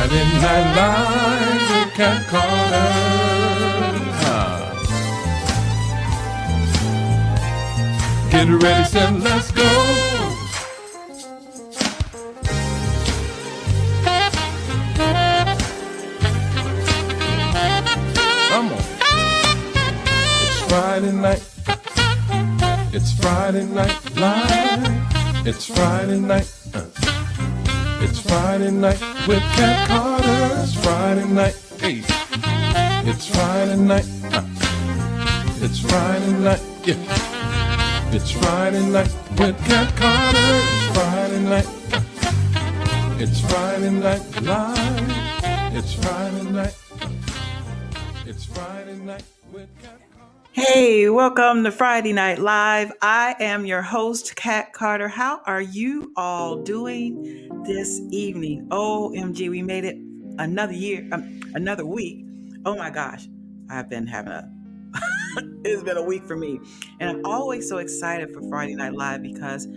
Friday Night Live with Cat Carter. Get ready, set, let's go. Come on. It's Friday night. It's Friday Night Live. It's Friday night. It's Friday night with Cat Carter. It's Friday night. Hey. It's Friday night. It's Friday night. Yeah. It's Friday night with Cat Carter. It's Friday night. It's Friday Night Live. It's Friday night. It's Friday night with Cat Carter. Hey, welcome to Friday Night Live. I am your host, Cat Carter. How are you all doing this evening? OMG, we made it another year, another week. Oh my gosh, I've been having it's been a week for me. And I'm always so excited for Friday Night Live because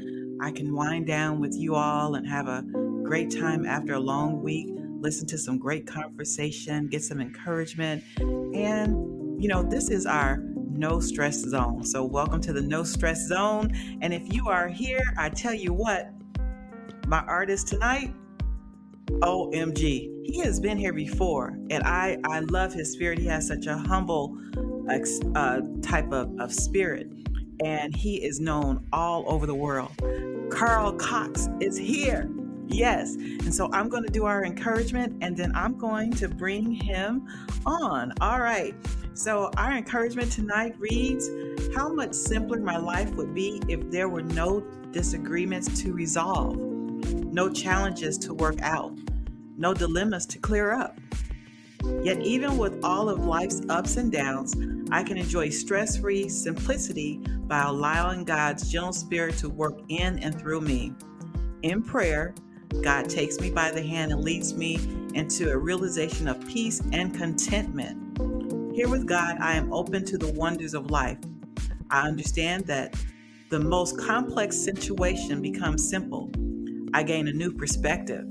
I can wind down with you all and have a great time after a long week, listen to some great conversation, get some encouragement. And, this is our no stress zone. So welcome to the no stress zone. And if you are here, I tell you what, my artist tonight, OMG, he has been here before. And I love his spirit. He has such a humble type of spirit, and he is known all over the world. Carl Cox is here. Yes. And so I'm going to do our encouragement, and then I'm going to bring him on. All right. So our encouragement tonight reads, how much simpler my life would be if there were no disagreements to resolve, no challenges to work out, no dilemmas to clear up. Yet even with all of life's ups and downs, I can enjoy stress-free simplicity by allowing God's gentle spirit to work in and through me. In prayer, God takes me by the hand and leads me into a realization of peace and contentment. Here with God, I am open to the wonders of life. I understand that the most complex situation becomes simple. I gain a new perspective,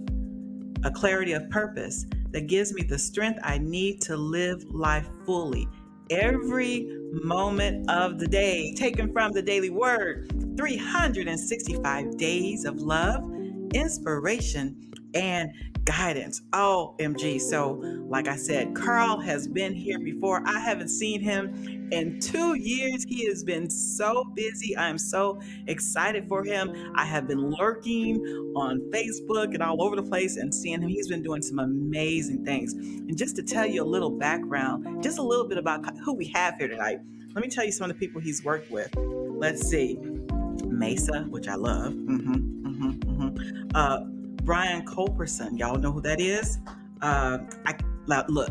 a clarity of purpose that gives me the strength I need to live life fully. Every moment of the day, taken from the Daily Word, 365 days of love, inspiration, and guidance. OMG. So, like I said, Carl has been here before. I haven't seen him in 2 years. He has been so busy. I'm so excited for him. I have been lurking on Facebook and all over the place and seeing him. He's been doing some amazing things. And just to tell you a little background, just a little bit about who we have here tonight. Let me tell you some of the people he's worked with. Let's see. Mesa, which I love. Brian Culberson, y'all know who that is? Look,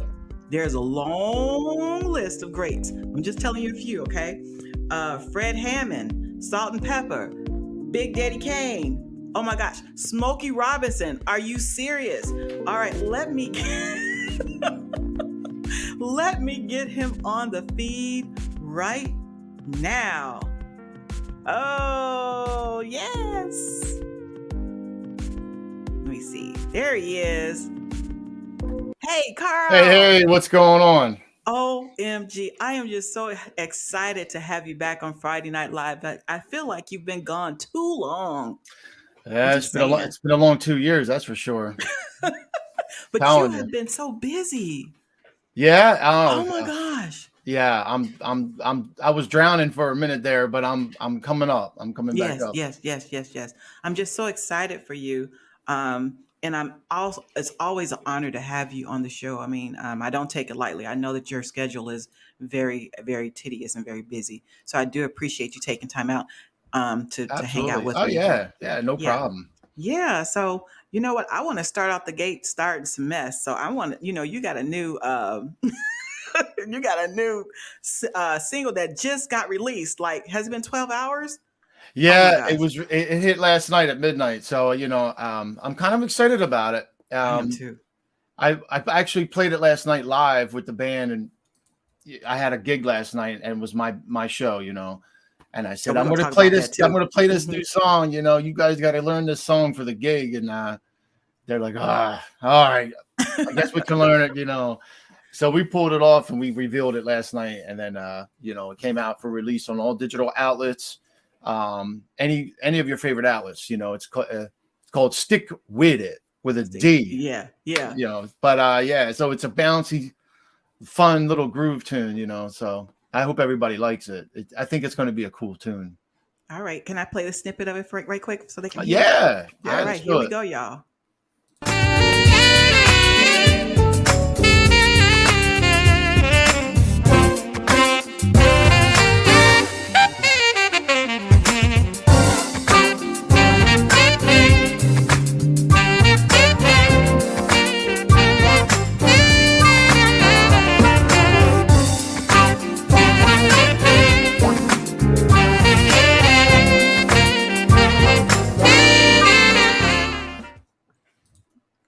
there's a long list of greats. I'm just telling you a few, okay? Fred Hammond, Salt and Pepper, Big Daddy Kane. Oh my gosh, Smokey Robinson. Are you serious? All right, let me get him on the feed right now. Oh, yes. Let me see. There he is. Hey, Carl. Hey, what's going on? OMG. I am just so excited to have you back on Friday Night Live. But I feel like you've been gone too long. Yeah, it's been a long 2 years, that's for sure. But you have been so busy. Yeah. Oh my gosh. Yeah, I was drowning for a minute there, but I'm coming up. I'm coming back up. Yes. I'm just so excited for you. And it's always an honor to have you on the show. I mean, I don't take it lightly. I know that your schedule is very, very tedious and very busy. So I do appreciate you taking time out to hang out with me. Oh, yeah, no problem. Yeah. So you know what? I want to start out the gate starting some mess. So I want to, you got a new single that just got released. Like, has it been 12 hours? Yeah, it hit last night at midnight. So, I'm kind of excited about it. I am too. I actually played it last night live with the band, and I had a gig last night, and it was my show, And I said, I'm going to play this. I'm going to play this new song. You guys got to learn this song for the gig. And they're like, all right. I guess we can learn it, you know. So we pulled it off and we revealed it last night, and then you know, it came out for release on all digital outlets. Any of your favorite outlets, you know, it's called Stick With It with a D. Yeah, yeah. You know, but yeah, so it's a bouncy, fun little groove tune, you know. So I hope everybody likes it. I think it's going to be a cool tune. All right, can I play the snippet of it right quick so they can hear Yeah, it? yeah. All right, here we go, y'all.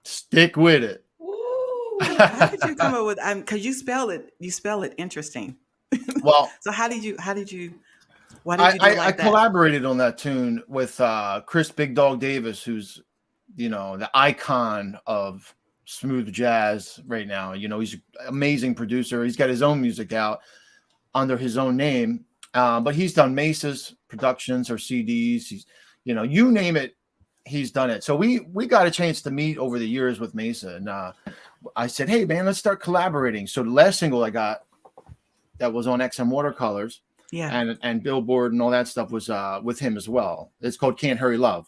Stick with it. Ooh, how did you come up with? Because you spell it interesting. Well, so why did you? Why did you do I collaborated on that tune with Chris Big Dog Davis, who's, you know, the icon of smooth jazz right now. You know, he's an amazing producer. He's got his own music out under his own name, but he's done Mesa's productions or CDs. He's, you know, you name it, he's done it. So we got a chance to meet over the years with Mesa, and I said, hey man, let's start collaborating. So the last single I got that was on XM Watercolors, yeah, and Billboard and all that stuff was with him as well. It's called Can't Hurry Love,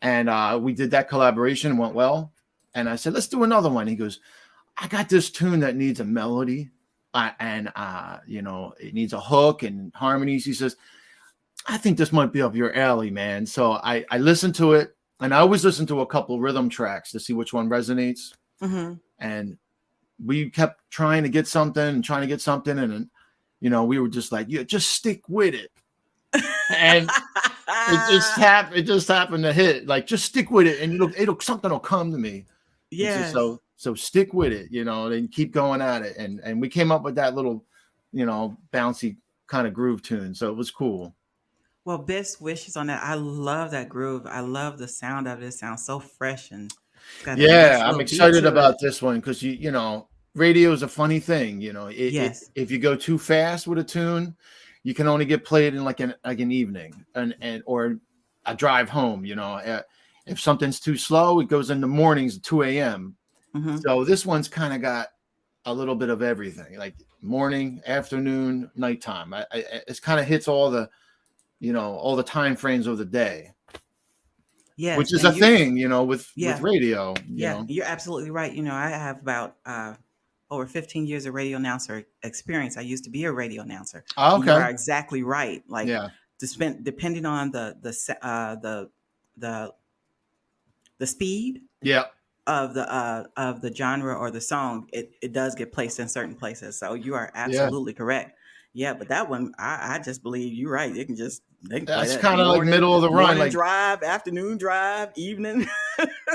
and we did that collaboration, went well. And I said, let's do another one. He goes, I got this tune that needs a melody, and you know, it needs a hook and harmonies. He says, I think this might be up your alley, man. So I listened to it, and I always listen to a couple rhythm tracks to see which one resonates. mm-hmm. And we kept trying to get something, and you know, we were just like, yeah, just stick with it. And it just happened to hit, like, just stick with it, and it'll something will come to me. Yeah. So stick with it, you know, and keep going at it. And we came up with that little, you know, bouncy kind of groove tune. So it was cool. Well, best wishes on that. I love that groove. I love the sound of it. It sounds so fresh and got a nice I'm little excited beat to about it. this one because you know, radio is a funny thing. You know, Yes. if you go too fast with a tune, you can only get played in like an evening and or a drive home. You know, if something's too slow, it goes in the mornings at 2 a.m. Mm-hmm. So this one's kind of got a little bit of everything, like morning, afternoon, nighttime. It's kind of hits all the, you know, all the time frames of the day. Yes, which is a thing, you know, with radio. Yeah, know. You're absolutely right. You know, I have about over 15 years of radio announcer experience. I used to be a radio announcer. Oh, okay. You are exactly right. Like, yeah, depending on the speed. Yeah. Of the genre or the song, it does get placed in certain places. So you are absolutely correct. Yeah, but that one, I just believe you're right. They can play That's that kind of like middle of the run, morning like drive, afternoon drive, evening.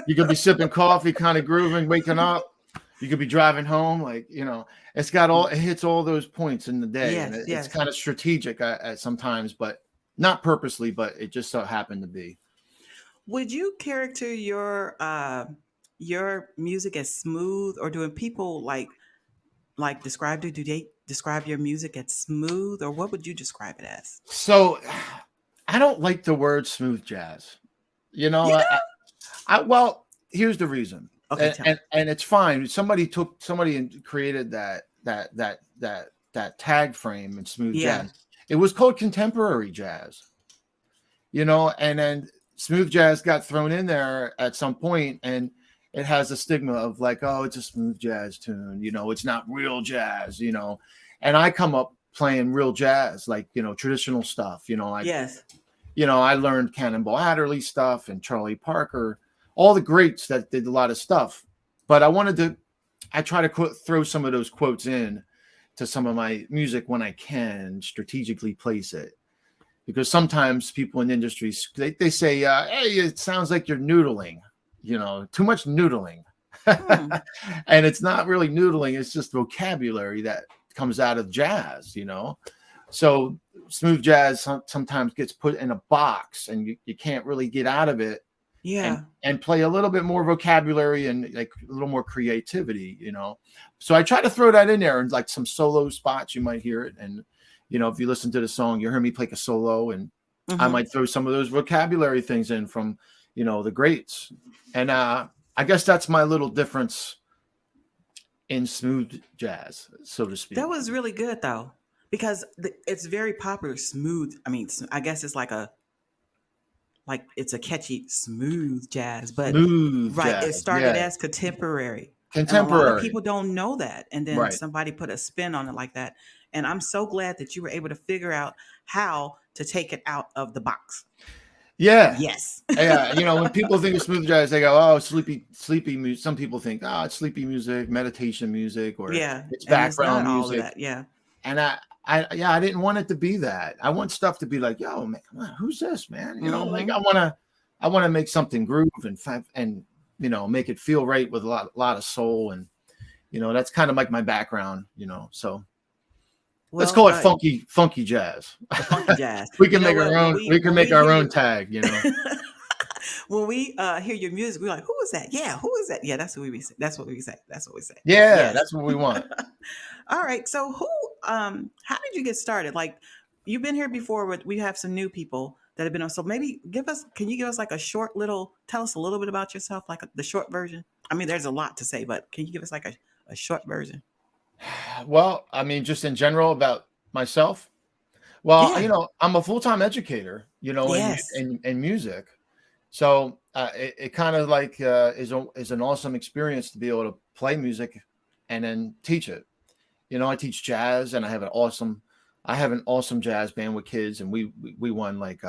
You could be sipping coffee, kind of grooving, waking up. You could be driving home, like, you know, it hits all those points in the day. Yes, and yes. It's kind of strategic at sometimes, but not purposely, but it just so happened to be. Would you character your music as smooth, or do people like describe it? Do they describe your music as smooth, or what would you describe it as? So I don't like the word smooth jazz. You know, well, here's the reason. Okay, and it's fine. Somebody and created that tag frame in smooth jazz. It was called contemporary jazz. You know, and then smooth jazz got thrown in there at some point, and it has a stigma of like, oh, it's a smooth jazz tune. You know, it's not real jazz. You know, and I come up playing real jazz, like, you know, traditional stuff. You know, like you know, I learned Cannonball Adderley stuff and Charlie Parker, all the greats that did a lot of stuff. But I try to throw some of those quotes in to some of my music when I can strategically place it. Because sometimes people in industries, they say, hey, it sounds like you're noodling, you know, too much noodling. And it's not really noodling. It's just vocabulary that comes out of jazz, you know. So smooth jazz sometimes gets put in a box, and you can't really get out of it. Yeah. and play a little bit more vocabulary and like a little more creativity, you know. So I try to throw that in there, and like some solo spots, you might hear it. And, you know, if you listen to the song, you hear me play a solo, and I Mm-hmm. might throw some of those vocabulary things in from, you know, the greats. And I guess that's my little difference in smooth jazz, so to That speak. was really good though, because it's very popular. Smooth. I mean, I guess it's like it's a catchy smooth jazz, but Smooth right, it jazz, started yeah. as contemporary. And a lot of Contemporary, people don't know that. And then right. somebody put a spin on it like that. And I'm so glad that you were able to figure out how to take it out of the box. Yeah. Yes. Yeah, you know, when people think of smooth jazz, they go, "Oh, sleepy music." Some people think, "Oh, it's sleepy music, meditation music, or Yeah. it's And it's not background all of music." that. Yeah. And yeah, I didn't want it to be that. I want stuff to be like, "Yo, man, come on, who's this, man?" You know, like Mm-hmm. I want to make something groove and you know, make it feel right with a lot of soul, and you know, that's kind of like my background, you know. So let's Well, call it funky jazz. the funky jazz. We You can know make what? our own. We can When make we our hear own your tag, you know. when we hear your music, we're like, who is that? Yeah, who is that? Yeah, that's what we say. That's what we say. That's what we say. Yeah, Yes. that's what we want. All right. So how did you get started? Like you've been here before, but we have some new people that have been on. So maybe can you give us like a short little, tell us a little bit about yourself, like the short version? I mean, there's a lot to say, but can you give us like a short version? Well, I mean, just in general about myself. Well, you Yeah. know, I'm a full-time educator, you know, Yes. in music. So it kind of like is an awesome experience to be able to play music and then teach it. You know, I teach jazz, and I have an awesome jazz band with kids, and we won like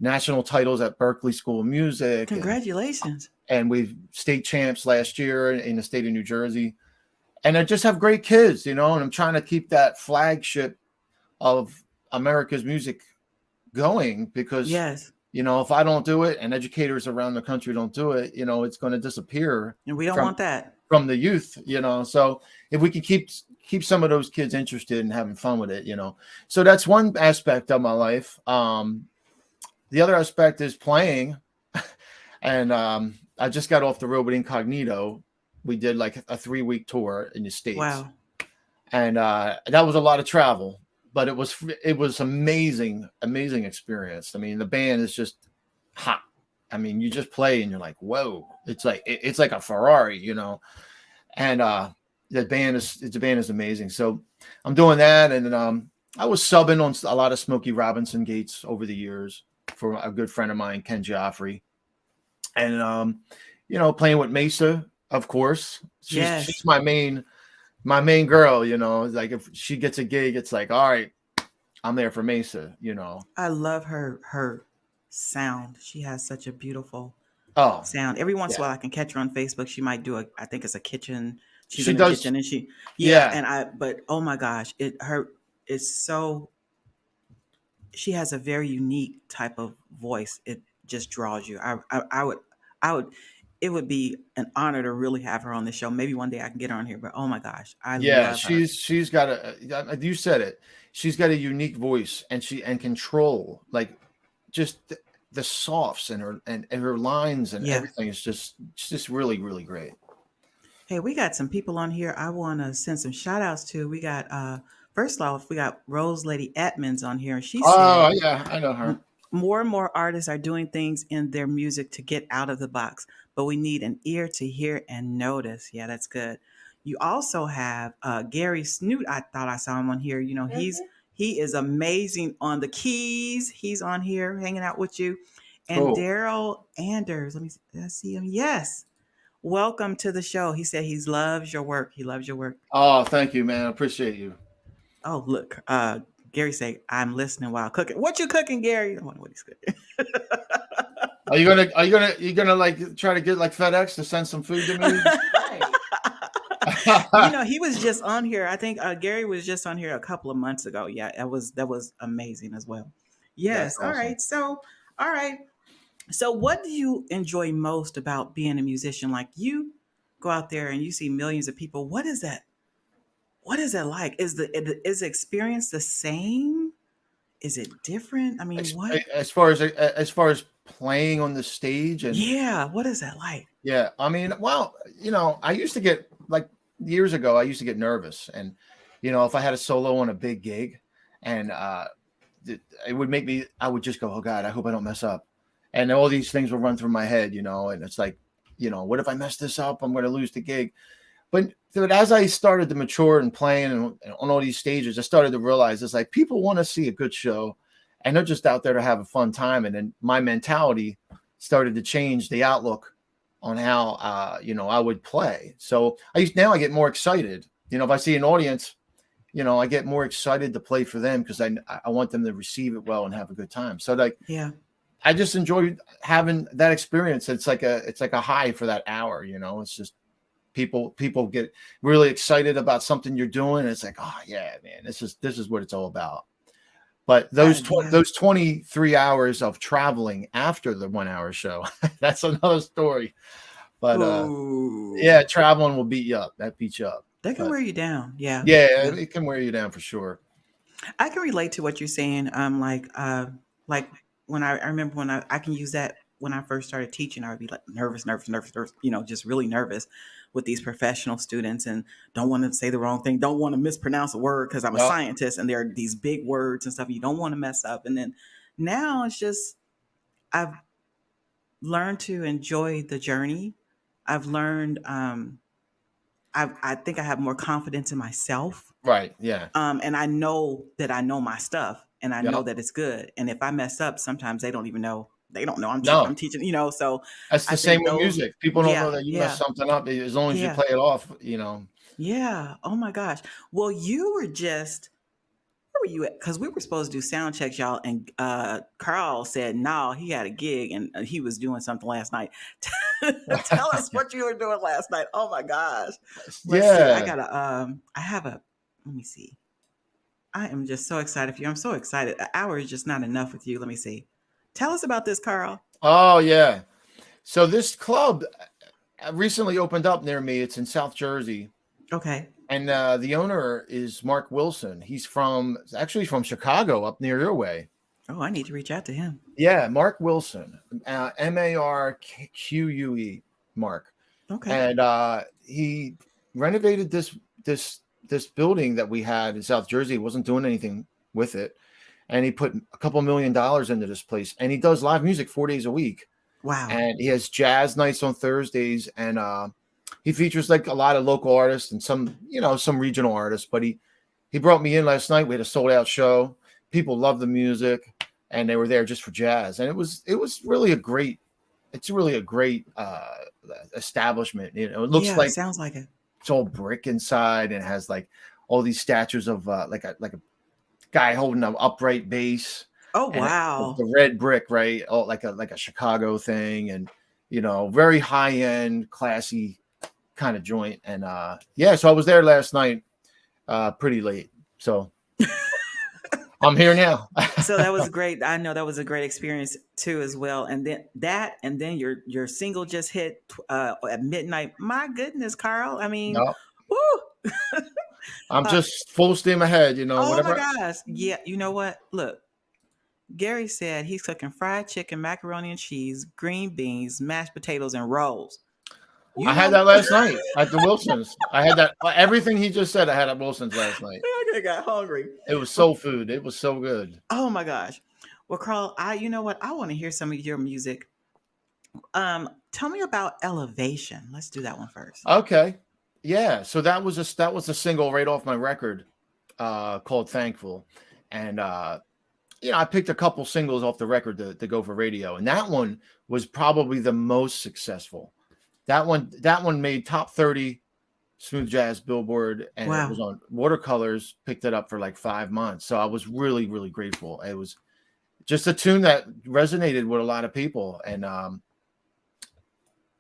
national titles at Berkeley School of Music, Congratulations. and we state champs last year in the state of New Jersey. And I just have great kids, you know, and I'm trying to keep that flagship of America's music going, because, Yes. you know, if I don't do it and educators around the country don't do it, you know, it's going to disappear And we don't from want that. the youth, you know. So if we can keep some of those kids interested and having fun with it, you know. So that's one aspect of my life. The other aspect is playing. And I just got off the road with Incognito. We did like a 3-week tour in the States, Wow. and that was a lot of travel, but it was amazing experience. I mean, the band is just hot. I mean, you just play and you're like, whoa, it's like a Ferrari, you know. And the band is amazing. So I'm doing that, and then I was subbing on a lot of Smokey Robinson Gates over the years for a good friend of mine, Ken Joffrey. And you know, playing with Mesa, of course. She's Yes. my main girl, you know. Like if she gets a gig, it's like, all right, I'm there for Mesa, you know. I love her sound. She has such a beautiful Oh, sound. Every once yeah. in a while I can catch her on Facebook. She might do I think it's a kitchen. She's She in the does, kitchen and yeah, yeah. and but oh my gosh, it's so she has a very unique type of voice. It just draws you. I would it would be an honor to really have her on the show. Maybe one day I can get her on here, but oh my gosh, I Yeah, love her. she's got you said it. She's got a unique voice, and control, like just the softs and her lines and Yeah. everything is just it's just really great. Hey, we got some people on here I want to send some shout outs to. We got first off, we got Rose Lady Edmonds on here, and she Oh said yeah, I know her. more and more artists are doing things in their music to get out of the box, but we need an ear to hear and notice. Yeah, that's good. You also have Gary Snoot. I thought I saw him on here. You know, he is amazing on the keys. He's on here hanging out with you. And Cool. Daryl Anders. Did I see him? Yes. Welcome to the show. He said he loves your work. He loves your work. Oh, thank you, man. I appreciate you. Oh, look. Gary say, I'm listening while cooking. What you cooking, Gary? I don't know what he's cooking. You gonna like try to get like FedEx to send some food to me? You know, he was just on here. I think Gary was just on here a couple of months ago. Yeah, that was amazing as well. That's Yes. All awesome. right. So, all right. So, what do you enjoy most about being a musician? Like you go out there and you see millions of people. What is that? What is that like? Is the experience the same? is it different? I mean, what? As far as playing on the stage and Yeah, what is that like? yeah, I mean, well, I used to get like years ago, I used to get nervous, and if I had a solo on a big gig, and it would make me, I would just go, oh God, I hope I don't mess up, and all these things would run through my head, and it's like, what if I mess this up? I'm going to lose the gig. But as I started to mature and playing and on all these stages, I started to realize it's like people want to see a good show, and they're just out there to have a fun time. And then my mentality started to change the outlook on how I would play. So now I get more excited. If I see an audience, I get more excited to play for them because I want them to receive it well and have a good time. So like, Yeah. I just enjoy having that experience. It's like a high for that hour. It's just people get really excited about something you're doing. It's like, oh yeah, man, this is what it's all about. But those 23 hours of traveling after the 1 hour show, that's another story. But yeah, traveling will beat you up. That beats you up. That can wear you down. Yeah. Yeah, it can wear you down for sure. I can relate to what you're saying. Like when I remember when I can use that when I first started teaching, I would be like nervous, just really nervous with these professional students and don't want to say the wrong thing, don't want to mispronounce a word because I'm a scientist and there are these big words and stuff you don't want to mess up. And then now it's just, I've learned to enjoy the journey. I've learned, I think I have more confidence in myself. Right. Yeah. And I know that I know my stuff and I know that it's good. And if I mess up, sometimes they don't even know. They don't know I'm teaching, so that's the same with music. People don't know that you mess something up as long as you play it off, Yeah. Oh my gosh. Well, you were just, where were you at? Because we were supposed to do sound checks, y'all. And Carl said, no, he had a gig and he was doing something last night. Tell us what you were doing last night. Oh my gosh. Let's see. Let me see. I am just so excited for you. I'm so excited. An hour is just not enough with you. Let me see. Tell us about this, Carl. Oh, yeah. So this club recently opened up near me. It's in South Jersey. Okay. And the owner is Mark Wilson. He's actually from Chicago, up near your way. Oh, I need to reach out to him. Yeah, Mark Wilson, Marque, Mark. Okay. And he renovated this building that we had in South Jersey. He wasn't doing anything with it. And he put a couple $1 million into this place. And he does live music 4 days a week. Wow. And he has jazz nights on Thursdays. And he features like a lot of local artists and some regional artists. But he brought me in last night. We had a sold out show. People love the music. And they were there just for jazz. And it was really a great establishment. It looks like, sounds like it. It's all brick inside and has like all these statues of like a guy holding an upright bass. Oh wow! The red brick, right? Oh, like a Chicago thing, and very high end, classy kind of joint. And so I was there last night, pretty late. So I'm here now. So that was great. I know that was a great experience too, as well. And then your single just hit at midnight. My goodness, Carl. I mean, woo. I'm just full steam ahead, Oh whatever. my gosh. Yeah. You know what? Look, Gary said he's cooking fried chicken, macaroni and cheese, green beans, mashed potatoes, and rolls. I had that last night at the Wilsons. I had that. Everything he just said, I had at Wilsons last night. I got hungry. It was soul food. It was so good. Oh my gosh. Well, Carl, you know what? I want to hear some of your music. Tell me about Elevation. Let's do that one first. Okay. Yeah. So that was a single right off my record, called Thankful. And I picked a couple singles off the record to go for radio. And that one was probably the most successful. That one made top 30 smooth jazz Billboard, and It was on Watercolors, picked it up for like 5 months. So I was really, really grateful. It was just a tune that resonated with a lot of people, and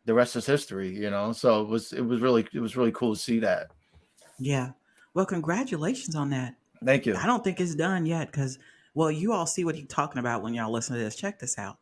the rest is history, So it was really cool to see that. Yeah. Well, congratulations on that. Thank you. I don't think it's done yet because, well, you all see what he's talking about when y'all listen to this. Check this out.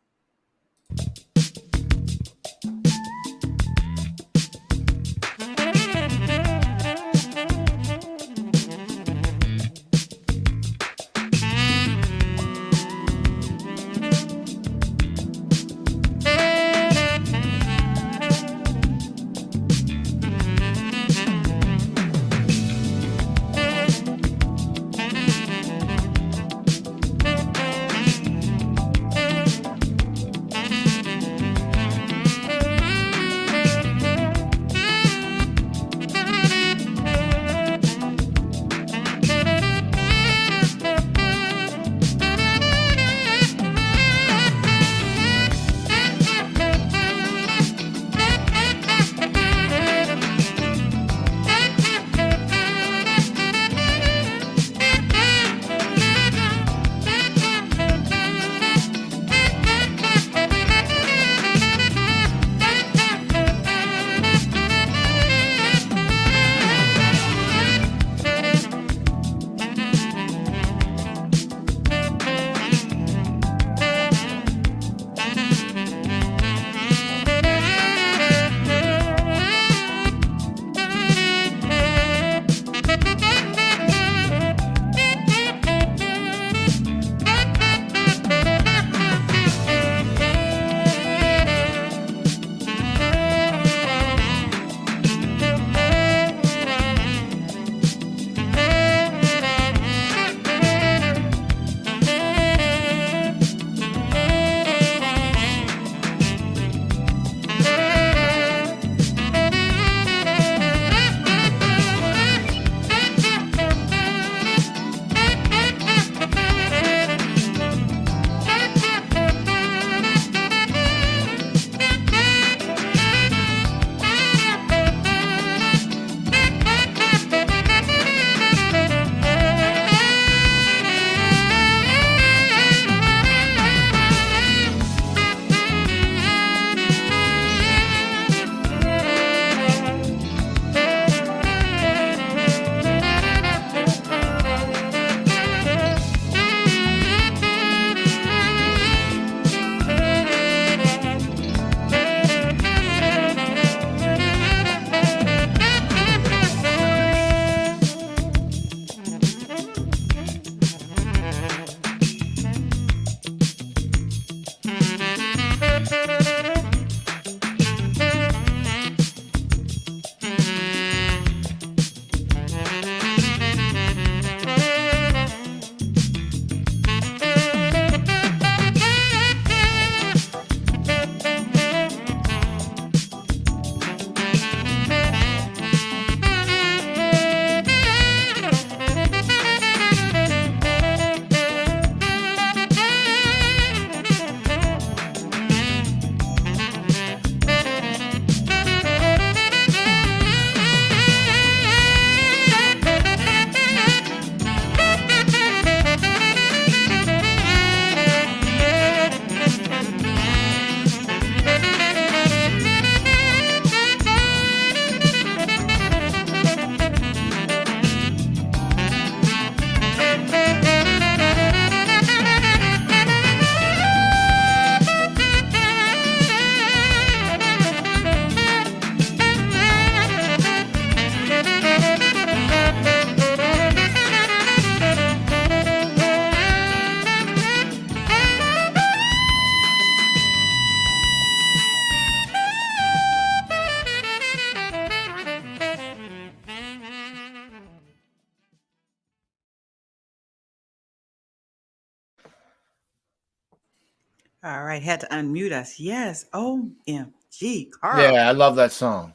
All right, had to unmute us. Yes. OMG, Carl. Yeah, I love that song.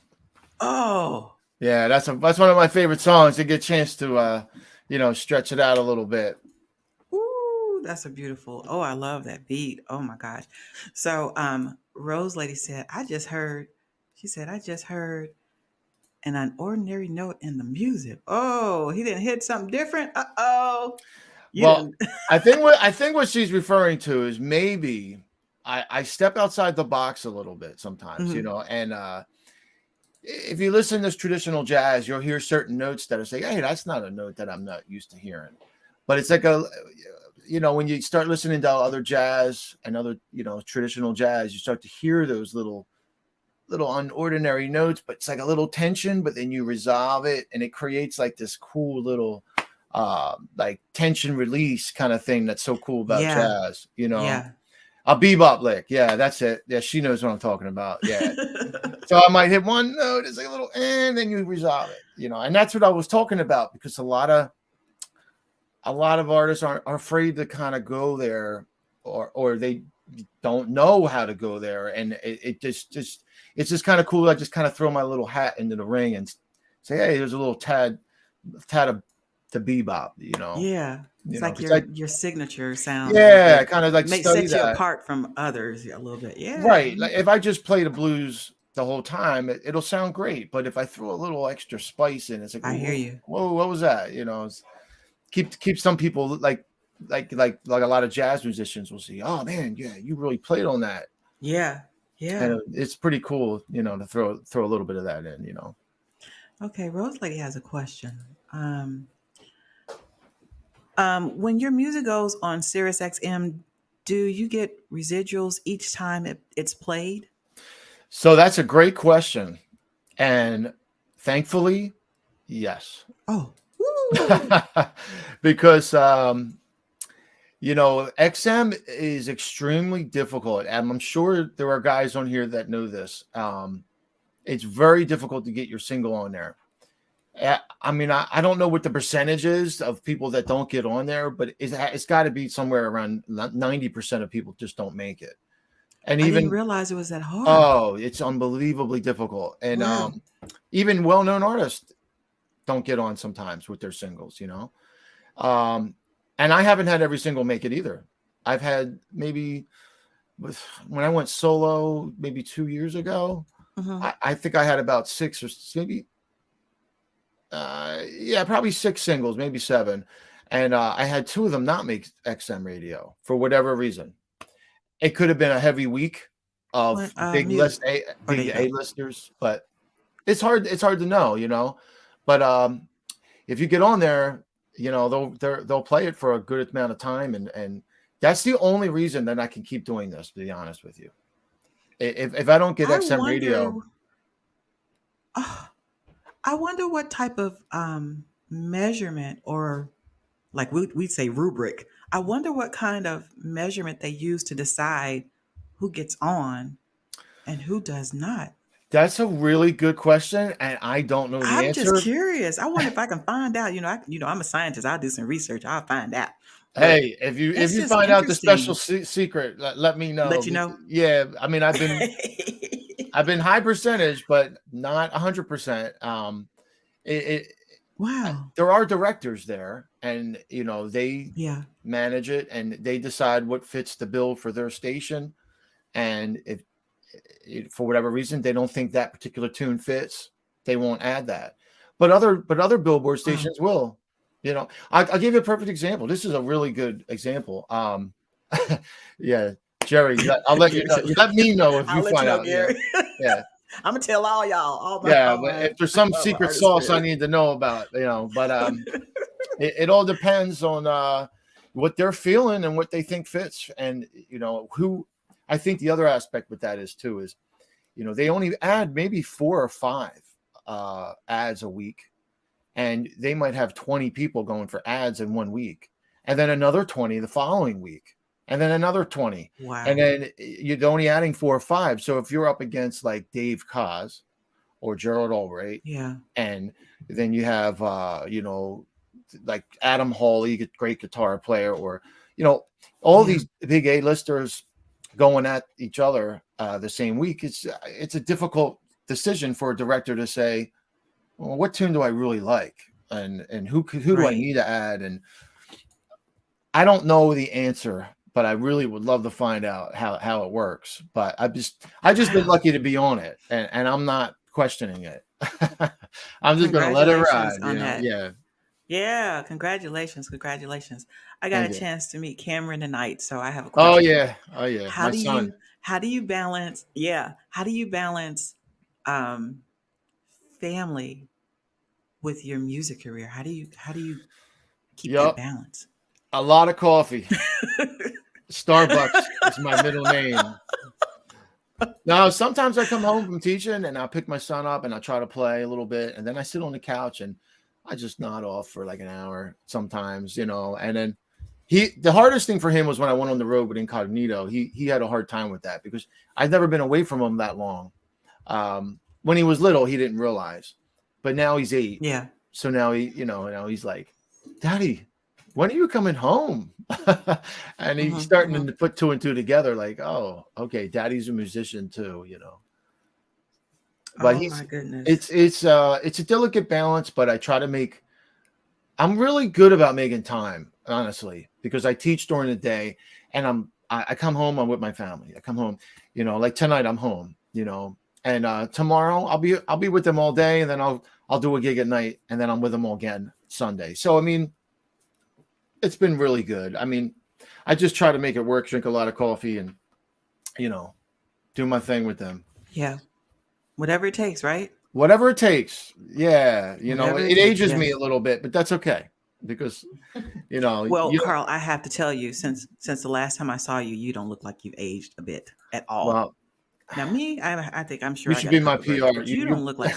Oh. Yeah, that's one of my favorite songs to get a chance to stretch it out a little bit. Ooh, that's a beautiful. Oh, I love that beat. Oh my gosh. So Rose Lady said, she said, I just heard an ordinary note in the music. Oh, he didn't hit something different. Uh-oh. You Well, didn't. I think what she's referring to is maybe I step outside the box a little bit sometimes, Mhm. and if you listen to this traditional jazz, you'll hear certain notes that are saying, "Hey, that's not a note that I'm not used to hearing." But it's like when you start listening to other jazz and other, traditional jazz, you start to hear those little unordinary notes, but it's like a little tension, but then you resolve it and it creates like this cool little like tension release kind of thing that's so cool about Yeah. jazz, Yeah. a bebop lick. Yeah, that's it. Yeah, she knows what I'm talking about. Yeah. So I might hit one note, it's like a little, and then you resolve it, and that's what I was talking about, because a lot of artists are afraid to kind of go there, or they don't know how to go there, and it's just kind of cool. I just kind of throw my little hat into the ring and say, hey, there's a little tad of the bebop, Yeah. It's like because your signature sound a little yeah, bit. kind of like May study set you that. apart from others a little bit. Yeah. Right. Like if I just play the blues the whole time, it'll sound great. But if I throw a little extra spice in, it's like, I hear whoa, you. whoa, what was that? Keep some people like a lot of jazz musicians will say, oh man, yeah, you really played on that. Yeah. Yeah. And it's pretty cool, to throw a little bit of that in. Okay, Rose Lady has a question. When your music goes on Sirius XM, do you get residuals each time it's played? So that's a great question. And thankfully, yes. Oh, woo. Because XM is extremely difficult. And I'm sure there are guys on here that know this. It's very difficult to get your single on there. I mean, I don't know what the percentage is of people that don't get on there, but it's got to be somewhere around 90% of people just don't make it. And I didn't even, realize it was that hard. oh, it's unbelievably difficult. And Wow. even well-known artists don't get on sometimes with their singles, and I haven't had every single make it either. I've had maybe when I went solo, maybe 2 years ago, Mm-hmm. I think I had about 6 or maybe, probably 6 singles, maybe 7. And I had 2 of them not make XM radio for whatever reason. It could have been a heavy week of big Mute. A-listers, but it's hard to know, but if you get on there, they'll play it for a good amount of time, and that's the only reason that I can keep doing this, to be honest with you. If I don't get XM radio, I wonder what type of measurement, or like we'd say rubric. I wonder what kind of measurement they use to decide who gets on and who does not. that's a really good question, and I don't know the I'm just answer. curious. I wonder if I can find out. I'm a scientist. I'll do some research. I'll find out. But Hey, if it's you just find out the special interesting. secret, let me know. Let you know. Yeah, I mean, I've been high percentage, but not 100%. It Wow. There are directors there, and they Yeah. manage it, and they decide what fits the bill for their station. And if for whatever reason they don't think that particular tune fits, they won't add that. But other Billboard Wow. stations will. I'll give you a perfect example. This is a really good example. Yeah, Jerry, I'll let you know. Let me know if I'll you let you find know, out. Gary. Yeah. I'm gonna tell all y'all, Yeah, all but my if there's some all my secret artist sauce I friends. need to know about, but it all depends on what they're feeling and what they think fits, and who. I think the other aspect with that is they only add maybe 4 or 5 ads a week, and they might have 20 people going for ads in 1 week, and then another 20 the following week, and then another 20. Wow. And then you're only adding 4 or 5. So if you're up against like Dave Koz or Gerald Albright, Yeah. and then you have like Adam Hawley, great guitar player, or all these big A-listers, going at each other the same week, it's a difficult decision for a director to say, well, what tune do I really like, and who do I Right. need to add? And I don't know the answer, but I really would love to find out how it works. But I just been Wow. lucky to be on it, and I'm not questioning it. I'm just gonna let it Congratulations ride, on that. Yeah. Yeah, congratulations, congratulations. I got a Thank you. chance to meet Cameron tonight, so I have a Oh question. yeah, oh yeah, How my do son. you how do you balance, yeah, how do you balance um family with your music career? How do you keep that Yup, balance? a lot of coffee. Starbucks is my middle name. Now, sometimes I come home from teaching and I pick my son up and I try to play a little bit, and then I sit on the couch and I just nod off for like an hour sometimes, and then the hardest thing for him was when I went on the road with Incognito. He had a hard time with that because I've never been away from him that long. When he was little, he didn't realize, but now he's 8. Yeah. So now now he's like, Daddy, when are you coming home? And he's Mm-hmm, starting mm-hmm. to put 2 and 2 together, like, oh, okay, Daddy's a musician too. But Oh my goodness. it's a delicate balance, but I try to make. I'm really good about making time, honestly, because I teach during the day, and I come home. I'm with my family. I come home, like tonight I'm home, and tomorrow I'll be with them all day, and then I'll do a gig at night, and then I'm with them all again Sunday. So I mean, it's been really good. I mean, I just try to make it work, drink a lot of coffee, and you know, do my thing with them. Yeah. Whatever it takes, right? Whatever it takes. Yeah, Whatever it it takes, ages me yes. a little bit, but that's okay because Well, you don't. Carl, I have to tell you, since the last time I saw you, you don't look like you've aged a bit at all. Well, Now, me, I think I'm you sure I should got a be my couple birthdays, PR. but you don't look like.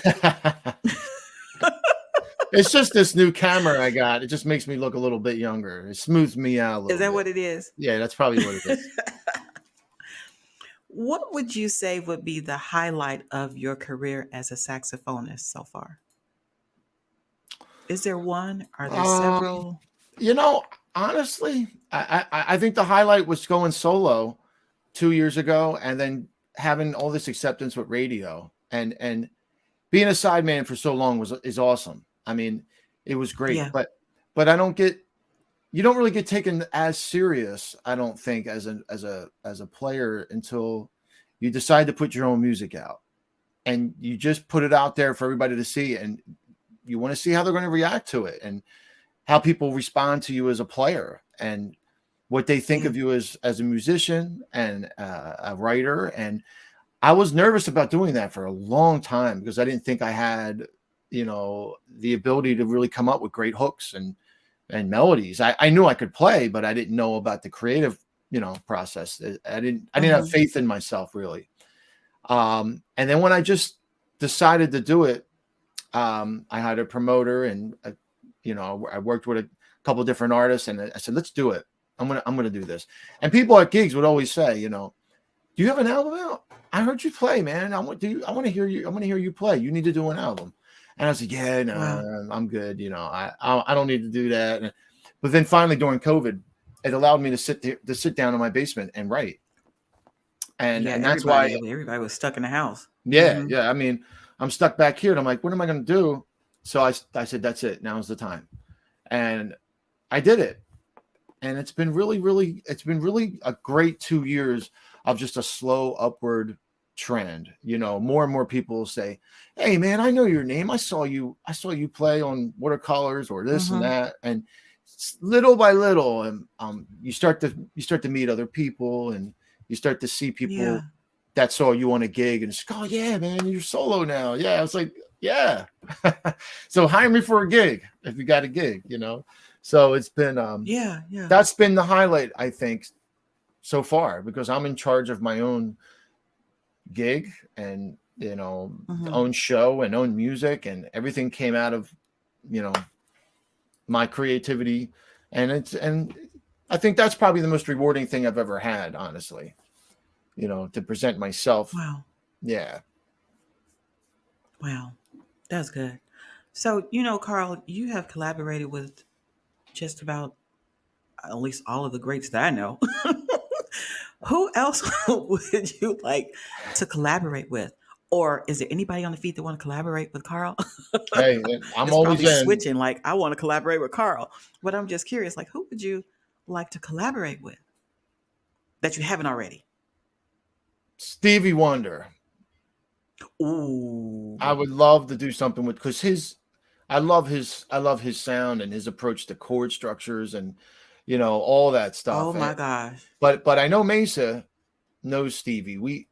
It's just this new camera I got. It just makes me look a little bit younger. It smooths me out a Is little that bit. what it is? Yeah, that's probably what it is. What would you say would be the highlight of your career as a saxophonist so far? Is there one? Are there Um, several? you know, honestly, I think the highlight was going solo 2 years ago, and then having all this acceptance with radio, and being a sideman for so long is awesome. I mean, it was great, Yeah, but you don't really get taken as serious, I don't think, as a player until you decide to put your own music out, and you just put it out there for everybody to see, and you want to see how they're going to react to it, and how people respond to you as a player, and what they think yeah, of you as a musician and a writer. And I was nervous about doing that for a long time because I didn't think I had, the ability to really come up with great hooks and melodies. I knew I could play, but I didn't know about the creative, process. I didn't have hmm, faith in myself really. And then when I just decided to do it, I had a promoter, and I worked with a couple of different artists, and I said, let's do it. I'm gonna do this. And people at gigs would always say, do you have an album out? I heard you play, man. I want to hear you. I want to hear you play. You need to do an album. And I was like, yeah, wow, no, I'm good. I don't need to do that. But then finally during COVID, it allowed me to sit down in my basement and write. And yeah. and that's why, Everybody was stuck in the house. yeah, Hmm. yeah. I mean, I'm stuck back here, and I'm like, what am I going to do? So I said, that's it. Now's the time. And I did it. And it's been really a great 2 years of just a slow upward trend. More and more people say, hey man, I know your name. I saw you play on watercolors or this and Hmm. that. And little by little, and you start to meet other people, and you start to see people Yeah, that saw you on a gig, and it's like, oh yeah, man, you're solo now. Yeah. I was like, yeah. So hire me for a gig if you got a gig. So it's been yeah, yeah. that's been the highlight, I think, so far, because I'm in charge of my own gig, and Hmm. own show and own music, and everything came out of you know my creativity, and I think that's probably the most rewarding thing I've ever had, honestly. To present myself. Wow, Yeah. wow. That's good. So, Carl, you have collaborated with just about at least all of the greats that I know. Who else would you like to collaborate with? Or is there anybody on the feed that want to collaborate with Carl? Hey, I'm It's always probably in. switching. Like, I want to collaborate with Carl. But I'm just curious, like, who would you like to collaborate with that you haven't already? Stevie Wonder. Ooh. I would love to do something with, because I love his sound and his approach to chord structures and all that Oh stuff. my gosh. But I know Mesa knows Stevie.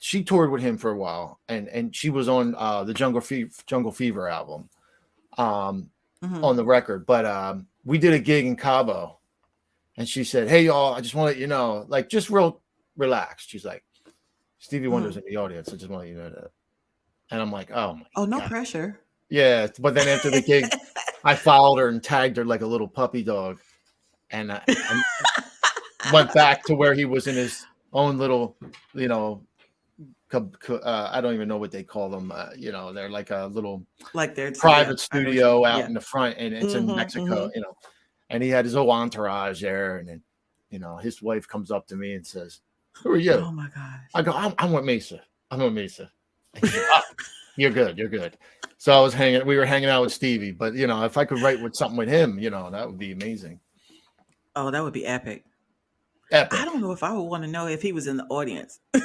She toured with him for a while, and she was on the Jungle Fever album Mm-hmm. on the record. But we did a gig in Cabo, and she said, "Hey y'all, I just want to let you know, like, just real relaxed." She's like, "Stevie Wonder's Mm-hmm. in the audience. I just want to let you know that." And I'm like, "Oh my Oh, no god." pressure. Yeah, but then after the gig, I followed her and tagged her like a little puppy dog, and went back to where he was in his own little, you know, I don't even know what they call them. They're like a little Like there's, yeah, private I know what you studio mean. out Yeah. in the front, and it's in Mm-hmm. Mexico. Mm-hmm. And he had his whole entourage there, and then his wife comes up to me and says, "Who are you?" Oh my gosh. I go, I'm with Mesa. I'm with Mesa." And she's like, "Oh, you're good. You're good." So we were hanging out with Stevie, but if I could write with something with him, that would be amazing. Oh, that would be epic. I Epic. don't know if I would want to know if he was in the audience. I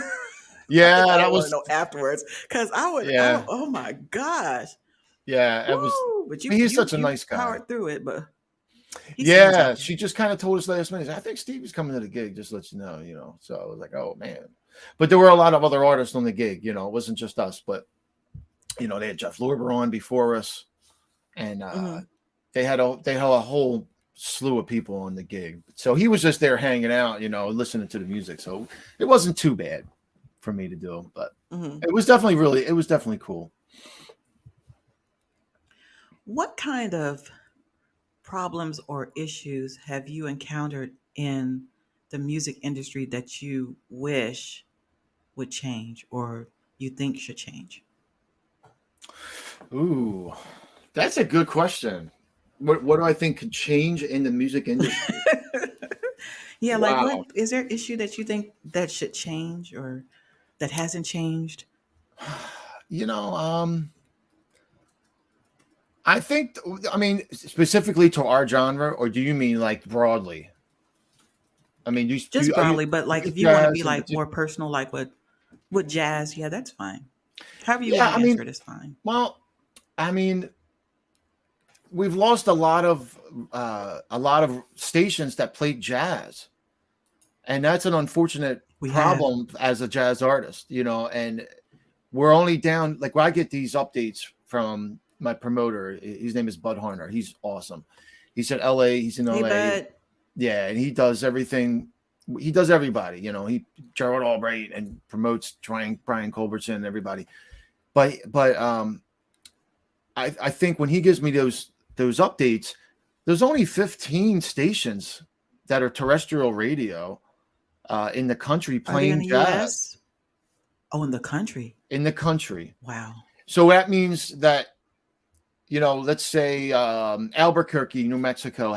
Yeah, think I that would want to was, know afterwards because I yeah, don't, oh my gosh. yeah, it was, Woo! But you he's you such a you nice guy. powered through it, but he seems Yeah, like she just kind of told us last minute, "I think Stevie's coming to the gig, just to let you know." So I was like, "Oh man." But there were a lot of other artists on the gig, it wasn't just us, but they had Jeff Lorber on before us, and mhm. they had a whole slew of people on the gig. So he was just there hanging out, listening to the music. So it wasn't too bad for me to do, but Mhm. it was definitely cool. What kind of problems or issues have you encountered in the music industry that you wish would change or you think should change? Ooh, that's a good question. What do I think could change in the music industry? Yeah, like what Wow. is there an issue that you think that should change or that hasn't changed? You know, I think, I mean, specifically to our genre, or do you mean like broadly? I mean, Just are you broadly, but like if you want to be jazz in like more particular? personal, like with jazz, yeah, that's fine. However you want Yeah, to I answer mean, it is fine. well, I mean, we've lost a lot of stations that played jazz, and that's an unfortunate We have. problem as a jazz artist, and we're only down, like, when I get these updates from my promoter, his name is Bud Harner. He's awesome. He's in LA. He's in Hey, LA. bud. Yeah, and he does everything. He does everybody. He Gerald Albright and promotes Brian Culbertson and everybody. But I think when he gives me those updates, there's only 15 stations that are terrestrial radio in the country Are they in playing the jazz US? Oh, in the country. in the country. Wow. So that means that let's say Albuquerque, New Mexico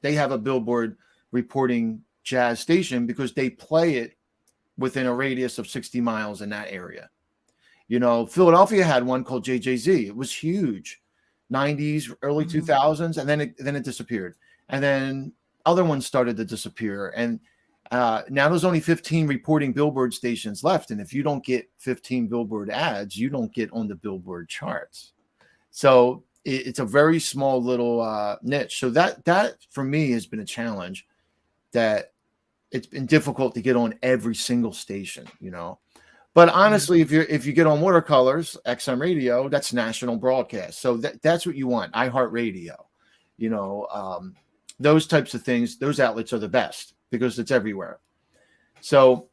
they have a Billboard reporting jazz station because they play it within a radius of 60 miles in that area. Philadelphia had one called JJZ. It was huge, 90s, early Hmm. 2000s, and then it disappeared. And then other ones started to disappear. And now there's only 15 reporting Billboard stations left. And if you don't get 15 Billboard ads, you don't get on the Billboard charts. So it's a very small little niche. So that for me has been a challenge, that it's been difficult to get on every single station, But Yeah. honestly, if you get on Watercolors, XM Radio, that's national broadcast. So that's what you want. iHeartRadio, those types of things, those outlets are the best because it's everywhere. So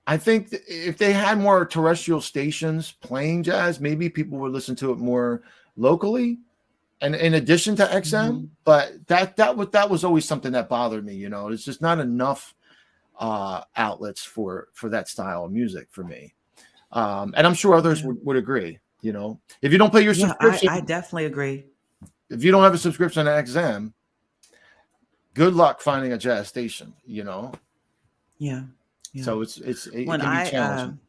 I think if they had more terrestrial stations playing jazz, maybe people would listen to it more locally, and in addition to XM. Hmm. But that was always something that bothered me. There's just not enough outlets for that style of music for me, and I'm sure others Yeah. would agree. If you don't pay your Yeah, I subscription, definitely agree. if you don't have a subscription to XM, good luck finding a jazz station. Yeah. So it When can be I challenging.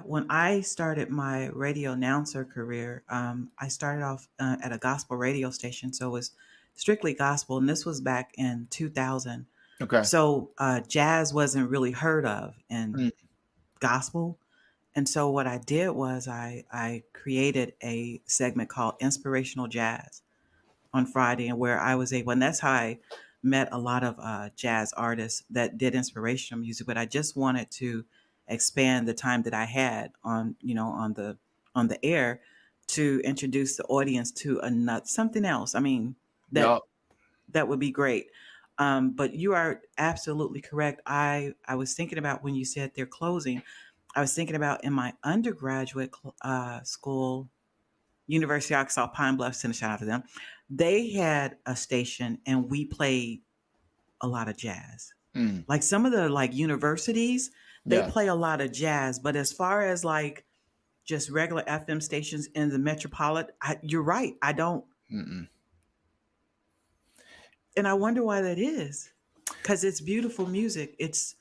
when I started my radio announcer career, I started off at a gospel radio station, so it was strictly gospel, and this was back in 2000. Okay. So jazz wasn't really heard of in Mm. gospel. And so what I did was I created a segment called Inspirational Jazz on Friday, and where I was able, and that's how I met a lot of jazz artists that did inspirational music. But I just wanted to expand the time that I had on, on the air to introduce the audience to another something else. I mean, Yeah. that would be great. But you are absolutely correct. I was thinking about when you said they're closing. I was thinking about in my undergraduate school, University of Arkansas Pine Bluff, send a shout out to them. They had a station and we played a lot of jazz. Mm. Like some of the like universities, they Yeah. play a lot of jazz. But as far as like just regular FM stations in the metropolitan, you're right. I don't, Mm-mm. and I wonder why that is. Because it's beautiful music. It's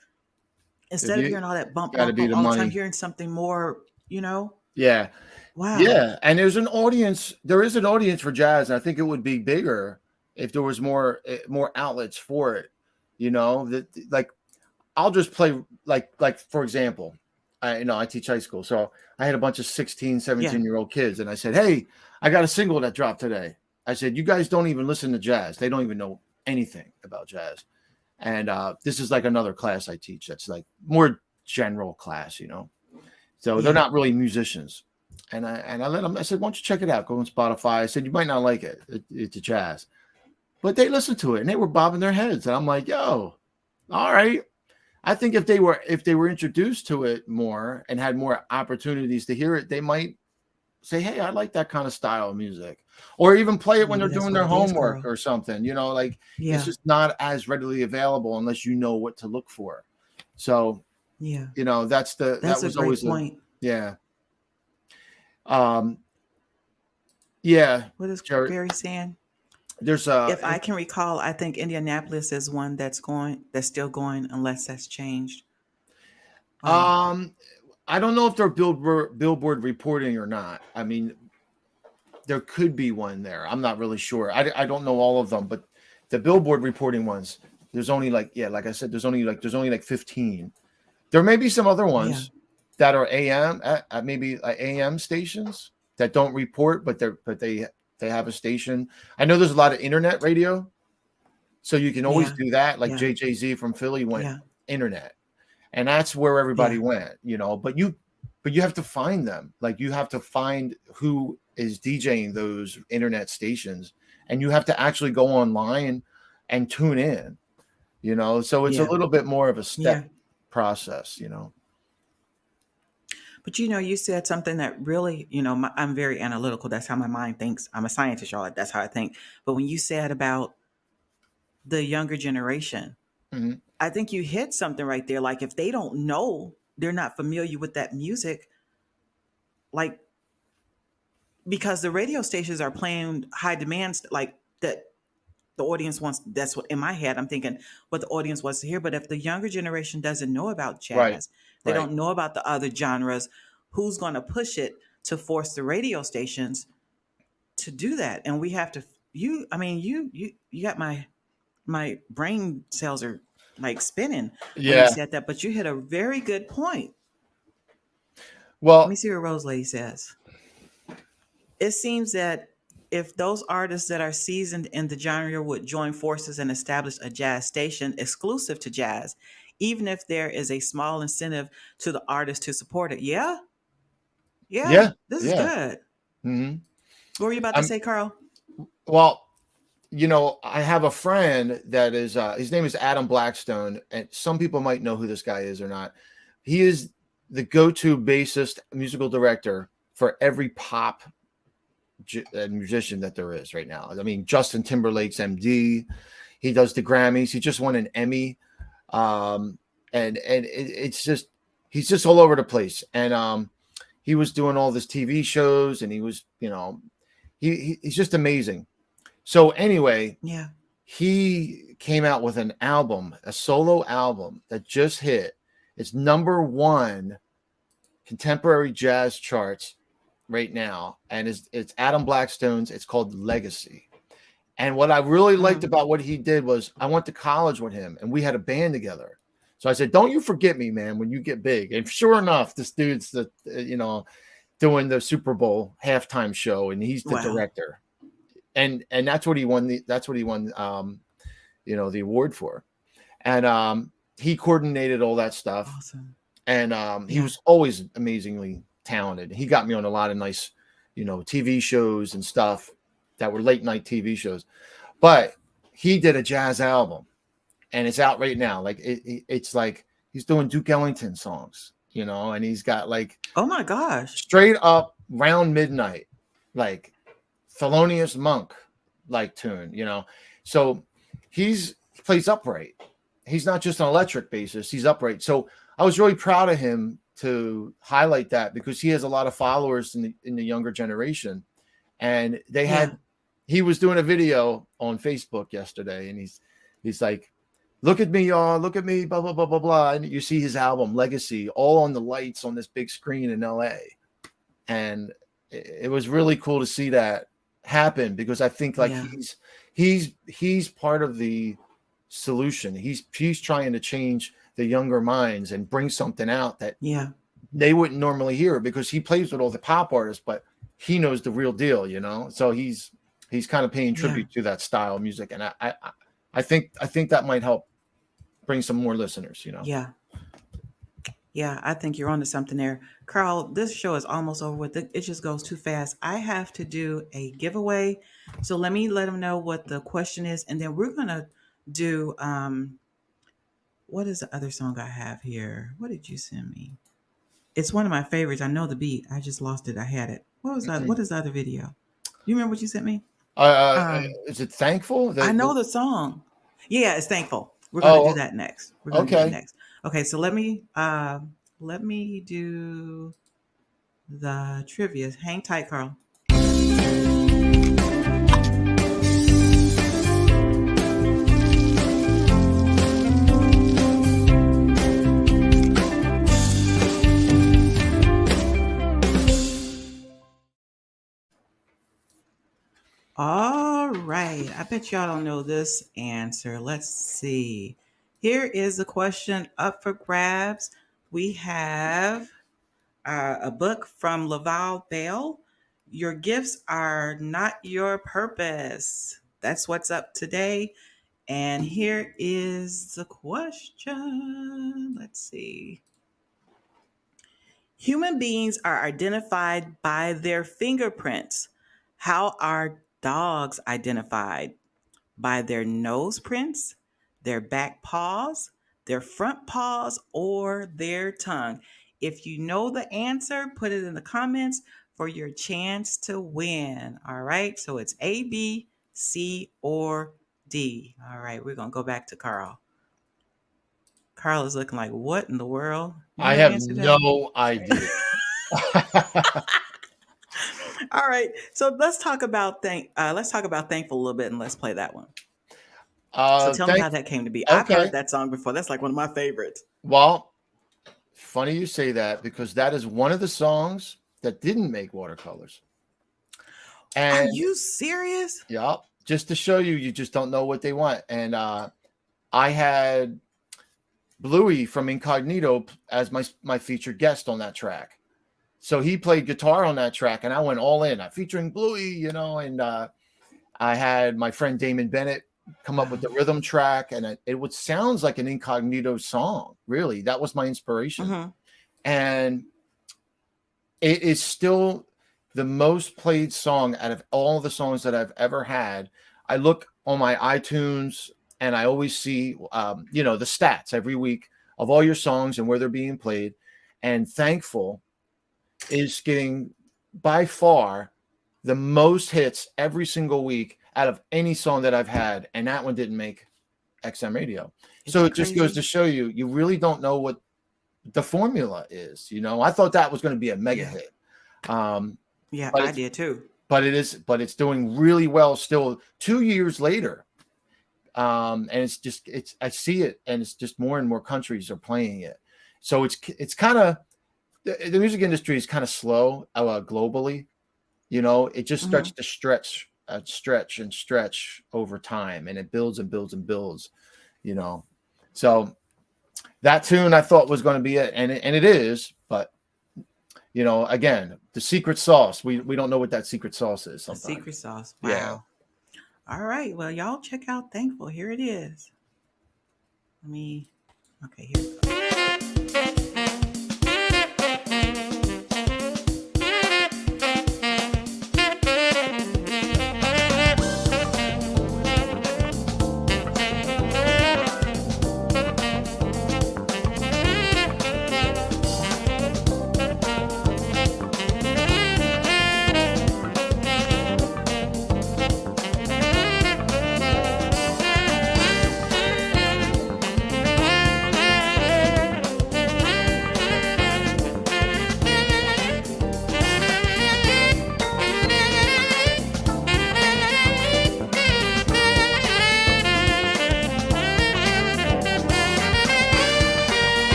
If instead of you hearing all that bump, got to bump, be bump the all the time, money. hearing something more, Yeah. wow. Yeah. And there's an audience. There is an audience for jazz. And I think it would be bigger if there was more outlets for it. That like I'll just play like for example, I teach high school. So I had a bunch of 16, Yeah. 17-year-old kids. And I said, hey, I got a single that dropped today. I said, you guys don't even listen to jazz. They don't even know anything about jazz. And this is like another class I teach. That's like more general class, So they're Yeah. not really musicians. And I let them, I said, why don't you check it out? Go on Spotify. I said, you might not like it. It's a jazz. But they listened to it and they were bobbing their heads. And I'm like, yo, all right. I think if they were introduced to it more and had more opportunities to hear it, they might say, hey, I like that kind of style of music. Or even play it when Maybe they're that's doing what their it is, homework girl. or something, like it's Yeah. just not as readily available unless you know what to look for. So, Yeah. that That's a was great always point. yeah. Yeah, What is Jared, Barry saying? there's If I can recall, I think Indianapolis is one that's still going unless that's changed. I don't know if they're billboard reporting or not. I mean, there could be one there. I'm not really sure. I don't know all of them, but the billboard reporting ones, there's only like I said, there's only like 15. There may be some other Yeah. ones that are AM, maybe AM stations that don't report, but they have a station. I know there's a lot of internet radio, so you can always Yeah. do that. Like Yeah. JJZ from Philly went Yeah. internet, and that's where everybody Yeah. went. But you have to find them. Like you have to find who is DJing those internet stations, and you have to actually go online and tune in. So it's a Yeah. little bit more of a Yeah. step process. But you said something that really, I'm very analytical. That's how my mind thinks. I'm a scientist, y'all. That's how I think. But when you said about the younger generation, Mm-hmm. I think you hit something right there. Like if they don't know, they're not familiar with that music, like because the radio stations are playing high demand, like that the audience wants. That's what in my head I'm thinking what the audience wants to hear. But if the younger generation doesn't know about Right. jazz, they Right. don't know about the other genres, who's going to push it to force the radio stations to do that? And we have to. You got my brain cells are like spinning when you Yeah. said that. But you hit a very good point. Let me Well, see what Rose Lady says. It seems that if those artists that are seasoned in the genre would join forces and establish a jazz station exclusive to jazz, even if there is a small incentive to the artist to support it. Yeah. yeah. This is Yeah. good. Mm-hmm. What were you about to say, Carl? Well, I have a friend that is his name is Adam Blackstone, and some people might know who this guy is or not. He is the go-to bassist, musical director for every pop musician that there is right now. I mean, Justin Timberlake's MD. He does the Grammys. He just won an Emmy, it's just he's just all over the place. And he was doing all this TV shows, and he was, he's just amazing. So anyway, Yeah. he came out with an album, a solo album that just hit. It's #1 contemporary jazz charts right now, and it's Adam Blackstone's. It's called Legacy. And what I really liked about what he did was I went to college with him, and we had a band together. So I said, "Don't you forget me, man, when you get big." And sure enough, this dude's doing the Super Bowl halftime show, and he's the director. And that's what he won. The award for. And he coordinated all that stuff. Awesome. And he was always amazingly talented. He got me on a lot of nice, TV shows and stuff that were late night TV shows. But he did a jazz album, and it's out right now. Like it's like he's doing Duke Ellington songs, and he's got like, oh my gosh, straight up Round Midnight, like Thelonious Monk like tune, So he plays upright. He's not just an electric bassist, he's upright. So I was really proud of him to highlight that, because he has a lot of followers in the younger generation. And he was doing a video on Facebook yesterday, and he's like, "Look at me, y'all, look at me, blah, blah, blah, blah, blah." And you see his album Legacy all on the lights on this big screen in LA. And it was really cool to see that happen, because I think like he's part of the solution. He's trying to change the younger minds and bring something out that they wouldn't normally hear, because he plays with all the pop artists, but he knows the real deal, So he's kind of paying tribute to that style of music, and I think that might help bring some more listeners, Yeah, I think you're onto something there. Carl, this show is almost over with. It just goes too fast. I have to do a giveaway. So let them know what the question is. And then we're going to do, what is the other song I have here? What did you send me? It's one of my favorites. I know the beat. I just lost it. I had it. What was that? What is the other video? You remember what you sent me? Is it Thankful? I know the song. Yeah, it's Thankful. We're going to do that next. We're going to do that next. Okay, so let me do the trivia. Hang tight, Carl. All right. I bet y'all don't know this answer. Let's see. Here is the question up for grabs. We have a book from Laval Bell. Your gifts are not your purpose. That's what's up today. And here is the question. Let's see. Human beings are identified by their fingerprints. How are dogs identified? By their nose prints, their back paws, their front paws, or their tongue? If you know the answer, put it in the comments for your chance to win. All right, so it's A, B, C, or D. All right, we're going to go back to Carl. Carl is looking like, what in the world? I have no idea. All right, so let's talk about Thankful a little bit, and let's play that one. So tell me how that came to be. I've heard that song before. That's like one of my favorites. Well, funny you say that, because that is one of the songs that didn't make watercolors. And are you serious? Yeah, just to show you just don't know what they want. And I had Bluey from Incognito as my featured guest on that track. So he played guitar on that track, and I went all in. Featuring Bluey, and I had my friend Damon Bennett come up with the rhythm track, and it sounds like an Incognito song. Really, that was my inspiration. And it is still the most played song out of all the songs that I've ever had. I look on my iTunes, and I always see, the stats every week of all your songs and where they're being played. And Thankful is getting by far the most hits every single week out of any song that I've had. And that one didn't make XM radio. So it just goes to show you really don't know what the formula is. I thought that was going to be a mega hit. I did too. But it's doing really well still 2 years later. And I see it, and it's just more and more countries are playing it. So it's kind of, the music industry is kind of slow globally. It just starts to stretch and stretch over time, and it builds and builds and builds. So that tune I thought was going to be it, and it is, but again, the secret sauce, we don't know what that secret sauce is sometimes. The secret sauce. Wow. Yeah. All right. Well, y'all check out Thankful. Here it is. Okay, here we go.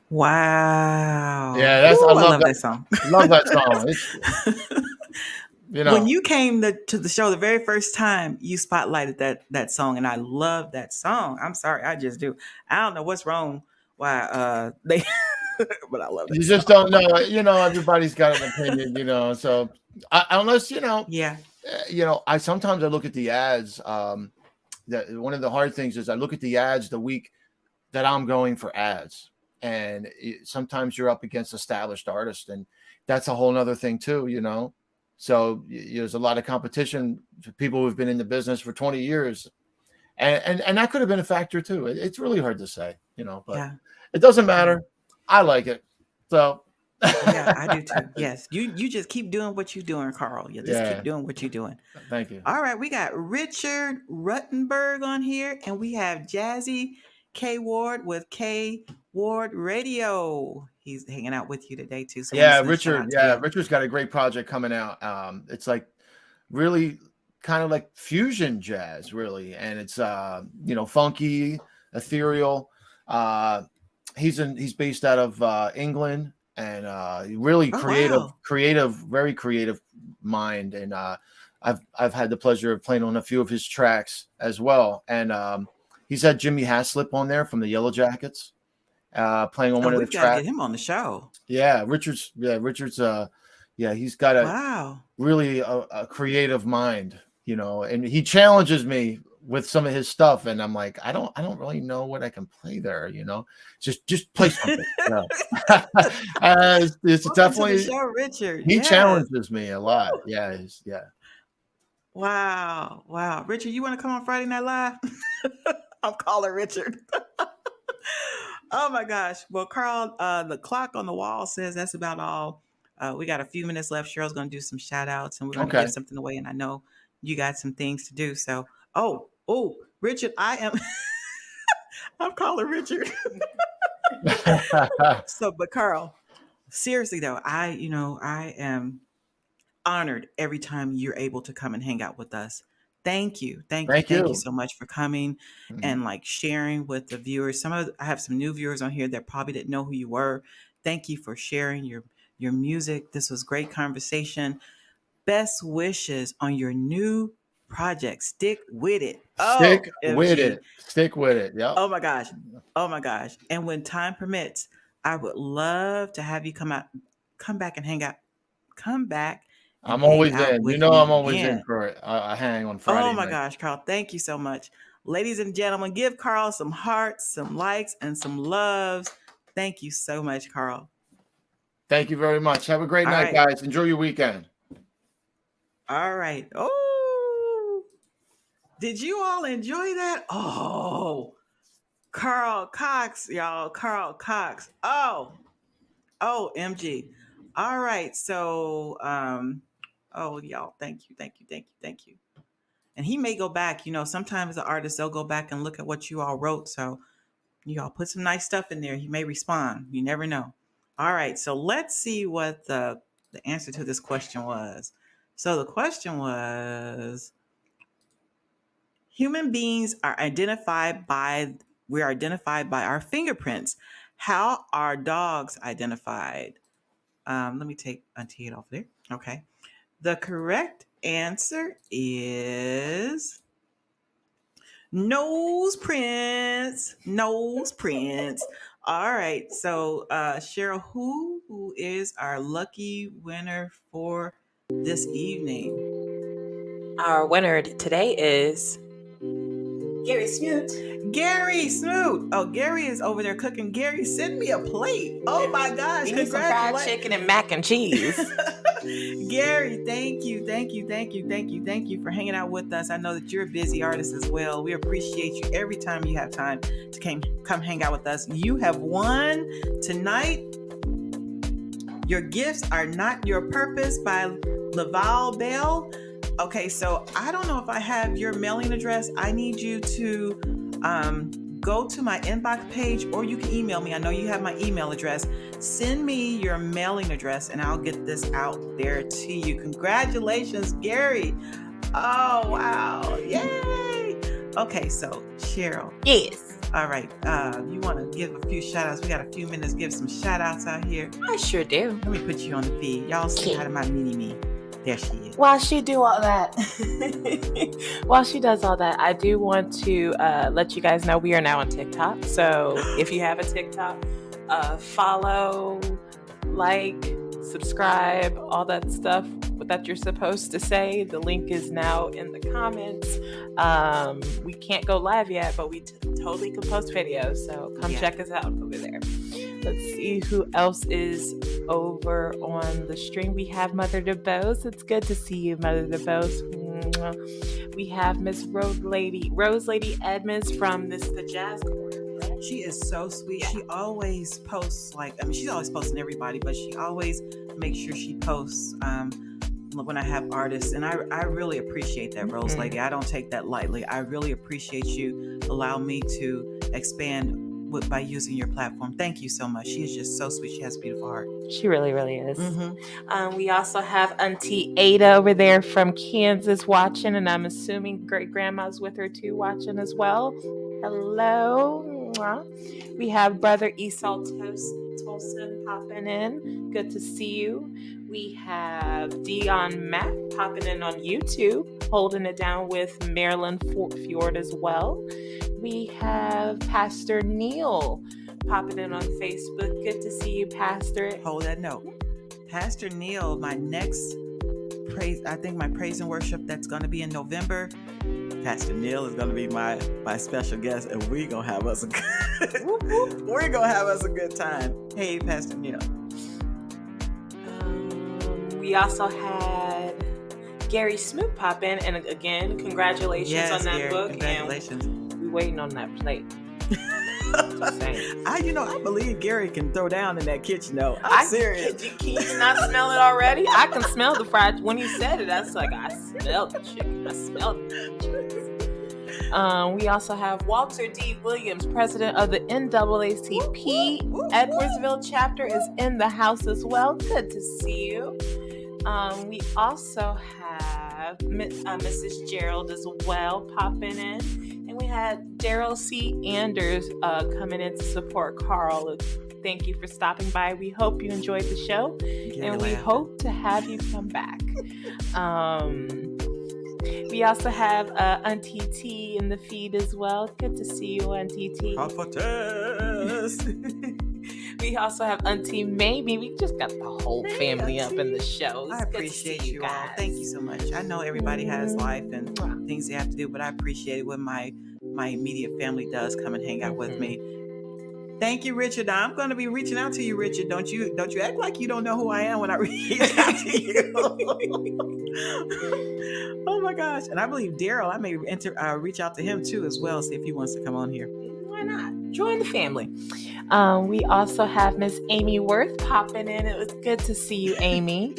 Wow. Yeah, I love that song. Love that song. When you came to the show the very first time, you spotlighted that song, and I love that song. I'm sorry, I just do. I don't know what's wrong. Why they, but I love it. You just don't know. Everybody's got an opinion. So unless yeah. I sometimes I look at the ads. That one of the hard things is I look at the ads the week that I'm going for ads, and sometimes you're up against established artists, and that's a whole nother thing too. So there's a lot of competition for people who've been in the business for 20 years, And that could have been a factor too. It's really hard to say, but Yeah. it doesn't matter. I like it. So Yeah, I do too. Yes. You just keep doing what you're doing, Carl. You just keep doing what you're doing. Thank you. All right, we got Richard Ruttenberg on here, and we have Jazzy K Ward with K Ward Radio. He's hanging out with you today too. So Richard. Richard's got a great project coming out. It's like really kind of like fusion jazz, really, and it's funky, ethereal. He's based out of England, and really creative, very creative mind. And I've had the pleasure of playing on a few of his tracks as well. And he's had Jimmy Haslip on there from the Yellow Jackets, playing on one of the tracks. We've got to get him on the show. Yeah, Richard's. He's got a really a creative mind, and he challenges me with some of his stuff, and I'm like, I don't really know what I can play there, just play something. It's definitely show, Richard. He challenges me a lot. Yeah. Wow. Richard, you want to come on Friday Night Live? I'm calling Richard. Oh my gosh. Well, Carl, the clock on the wall says that's about all. We got a few minutes left. Cheryl's going to do some shout outs, and we're going to give something away. And I know you got some things to do. So, Richard, I'm calling Richard. But Carl, seriously though, I am honored every time you're able to come and hang out with us. Thank you so much for coming and like sharing with the viewers. I have some new viewers on here that probably didn't know who you were. Thank you for sharing your music. This was great conversation. Best wishes on your new project. Stick with it. Stick with it. Yeah. Oh my gosh. And when time permits, I would love to have you come back and hang out. Come back. I'm always in. I'm always in for it. I hang on Friday. Oh my gosh, Carl. Thank you so much. Ladies and gentlemen, give Carl some hearts, some likes, and some loves. Thank you so much, Carl. Thank you very much. Have a great night, guys. Enjoy your weekend. All right. Oh, did you all enjoy that? Oh, Carl Cox, y'all. Carl Cox. Oh, MG. All right. So, y'all, thank you. And he may go back, sometimes the artists, they'll go back and look at what you all wrote. So you all put some nice stuff in there. He may respond. You never know. All right. So let's see what the answer to this question was. So the question was, human beings are identified by our fingerprints. How are dogs identified? Let me take Auntie off there. Okay. The correct answer is nose prints. All right. So, Cheryl, who is our lucky winner for this evening? Our winner today is Gary Smoot. Oh, Gary is over there cooking. Gary, send me a plate. Oh my gosh. Some fried chicken and mac and cheese. Gary, thank you for hanging out with us. I know that you're a busy artist as well. We appreciate you every time you have time to come hang out with us. You have won tonight. Your Gifts Are Not Your Purpose by Laval Bell. Okay, so I don't know if I have your mailing address. I need you to go to my inbox page, or you can email me. I know you have my email address. Send me your mailing address and I'll get this out there to you. Congratulations, Gary. Oh, wow. Yay. Okay, so Cheryl. Yes. All right. You want to give a few shout outs? We got a few minutes. Give some shout outs out here. I sure do. Let me put you on the feed. Y'all say hi to my mini-me. There she is. While she do all that, while she does all that, I do want to let you guys know we are now on TikTok. So if you have a TikTok, follow, like, subscribe, all that stuff that you're supposed to say. The link is now in the comments. We can't go live yet, but we totally can post videos. So come check us out over there. Let's see who else is over on the stream. We have Mother DeBose. It's good to see you, Mother DeBose. We have Miss Rose Lady Edmonds from the Jazz Corner. Right? She is so sweet. Yeah. She always posts she's always posting everybody, but she always makes sure she posts when I have artists, and I really appreciate that, Rose Lady. I don't take that lightly. I really appreciate you allow me to expand by using your platform. Thank you so much. She is just so sweet. She has a beautiful heart. She really, really is. We also have Auntie Ada over there from Kansas watching, and I'm assuming great grandma's with her too watching as well. Hello. Mwah. We have Brother Esau Tolson popping in. Good to see you. We have Dion Mack popping in on YouTube, holding it down with Marilyn Fjord as well. We have Pastor Neil popping in on Facebook. Good to see you, Pastor. Hold that note. Pastor Neil, my next praise and worship that's going to be in November. Pastor Neil is going to be my special guest, and we're going to have us a good time. Hey, Pastor Neil. We also had Gary Smoot pop in, and again, congratulations on that Gary, book. Congratulations. And we're waiting on that plate. I believe Gary can throw down in that kitchen though. I'm serious. Can you not smell it already? I can smell the fried. When you said it, I was like, I smelled the chicken. I smelled it. We also have Walter D. Williams, president of the NAACP Edwardsville chapter, is in the house as well. Good to see you. We also have Mrs. Gerald as well popping in. And we had Daryl C. Anders coming in to support Carl. Thank you for stopping by. We hope you enjoyed the show. And we hope to have you come back. We also have Auntie T in the feed as well. Good to see you, Auntie T. We also have Auntie Mamie. We just got the whole family up in the show. I appreciate you all. Thank you so much. I know everybody has life and things they have to do, but I appreciate it when my immediate family does come and hang out with me. Thank you, Richard. I'm going to be reaching out to you, Richard. Don't you act like you don't know who I am when I reach out to you. Oh my gosh. And I believe Daryl, I may reach out to him too as well, see if he wants to come on here. Why not? Join the family. We also have Miss Amy Worth popping in. It was good to see you, Amy.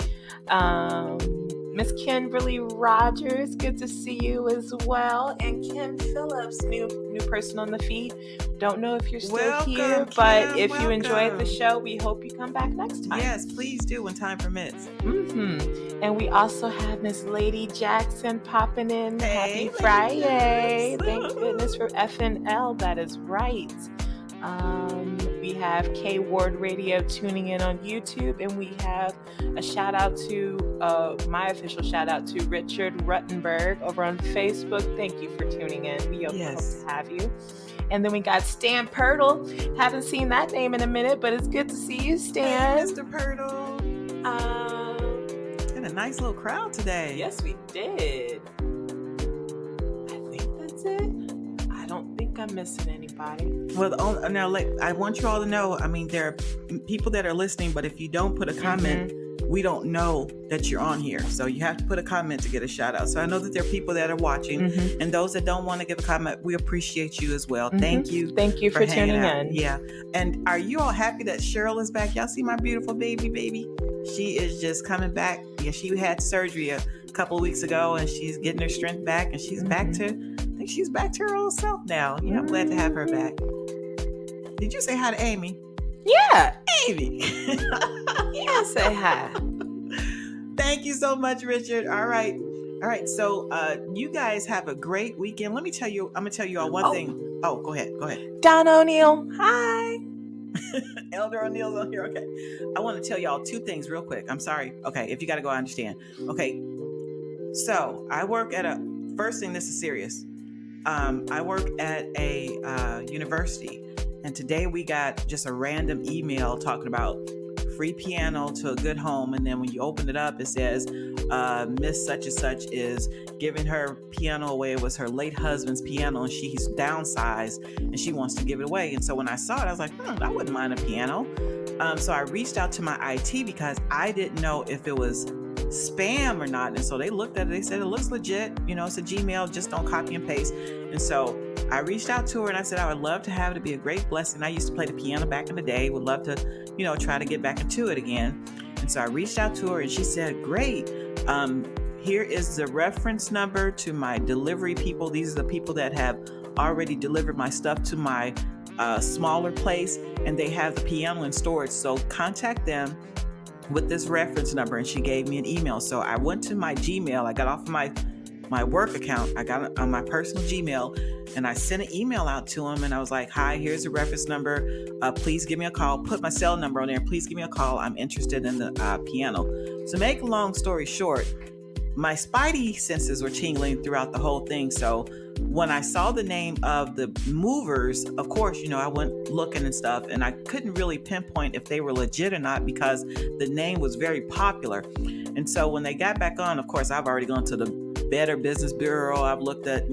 Miss Kimberly Rogers, good to see you as well. And Kim Phillips, new person on the feed. Don't know if you're still here, but if you enjoyed the show, we hope you come back next time. Yes, please do when time permits. And we also have Miss Lady Jackson popping in. Hey, Happy Friday. Thank goodness for FNL. That is right. We have K Ward Radio tuning in on YouTube, and we have a shout out to my official shout out to Richard Ruttenberg over on Facebook. Thank you for tuning in. We hope to have you. And then we got Stan Pirtle. Haven't seen that name in a minute, but it's good to see you, Stan. Hey, Mr. Pirtle. Got a nice little crowd today. Yes, we did. I think that's it. I don't think I'm missing anybody. Well, now, I want you all to know, I mean, there are people that are listening, but if you don't put a comment, we don't know that you're on here. So you have to put a comment to get a shout out. So I know that there are people that are watching, and those that don't want to give a comment, we appreciate you as well. Thank you. Thank you for tuning in. Yeah. And are you all happy that Cheryl is back? Y'all see my beautiful baby? She is just coming back. Yeah, she had surgery a couple of weeks ago, and she's getting her strength back, and she's back to, I think she's back to her old self now. Yeah, I'm glad to have her back. Did you say hi to Amy? Yeah. Amy. Yeah, say hi. Thank you so much, Richard. All right. So you guys have a great weekend. I'm going to tell you all one thing. Oh, go ahead. Don O'Neill. Hi. Elder O'Neill's on here. Okay. I want to tell y'all two things real quick. I'm sorry. Okay. If you got to go, I understand. Okay. So I work at first thing, this is serious. I work at a university, and today we got just a random email talking about free piano to a good home. And then when you open it up, it says, Miss such and such is giving her piano away. It was her late husband's piano, and she's downsized and she wants to give it away. And so when I saw it, I was like, I wouldn't mind a piano. So I reached out to my IT because I didn't know if it was spam or not. And so they looked at it, they said, it looks legit. It's a Gmail, just don't copy and paste. And so I reached out to her and I said, I would love to have it, to be a great blessing. I used to play the piano back in the day, would love to, try to get back into it again. And so I reached out to her and she said, great. Here is the reference number to my delivery people. These are the people that have already delivered my stuff to my smaller place, and they have the piano in storage. So contact them with this reference number. And she gave me an email. So I went to my Gmail. I got off of my work account. I got it on my personal Gmail, and I sent an email out to him. And I was like, hi, here's the reference number. Please give me a call. Put my cell number on there. Please give me a call. I'm interested in the piano. So make a long story short, my spidey senses were tingling throughout the whole thing. So when I saw the name of the movers, of course, I went looking and stuff, and I couldn't really pinpoint if they were legit or not because the name was very popular. And so when they got back on, of course, I've already gone to the Better Business Bureau. I've looked at,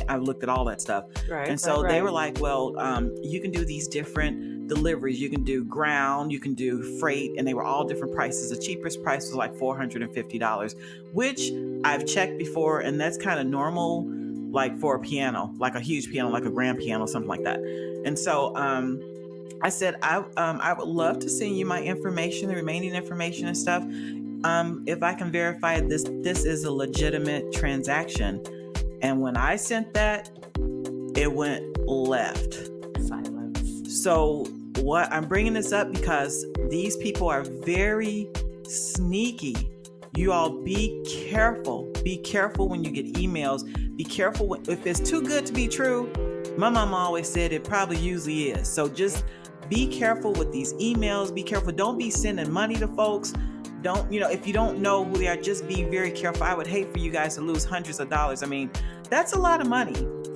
I've looked at all that stuff. Right, and so they were like, well, you can do these different deliveries. You can do ground, you can do freight, and they were all different prices. The cheapest price was like $450, which I've checked before, and that's kind of normal, like for a piano, like a huge piano, like a grand piano, something like that. And so I said, I would love to send you my information, the remaining information and stuff. If I can verify this is a legitimate transaction. And when I sent that, it went left. Silence. So what I'm bringing this up because these people are very sneaky. You all be careful. Be careful when you get emails. Be careful if it's too good to be true. My mama always said it probably usually is. So just be careful with these emails. Be careful. Don't be sending money to folks. Don't, if you don't know who they are, just be very careful. I would hate for you guys to lose hundreds of dollars. I mean, that's a lot of money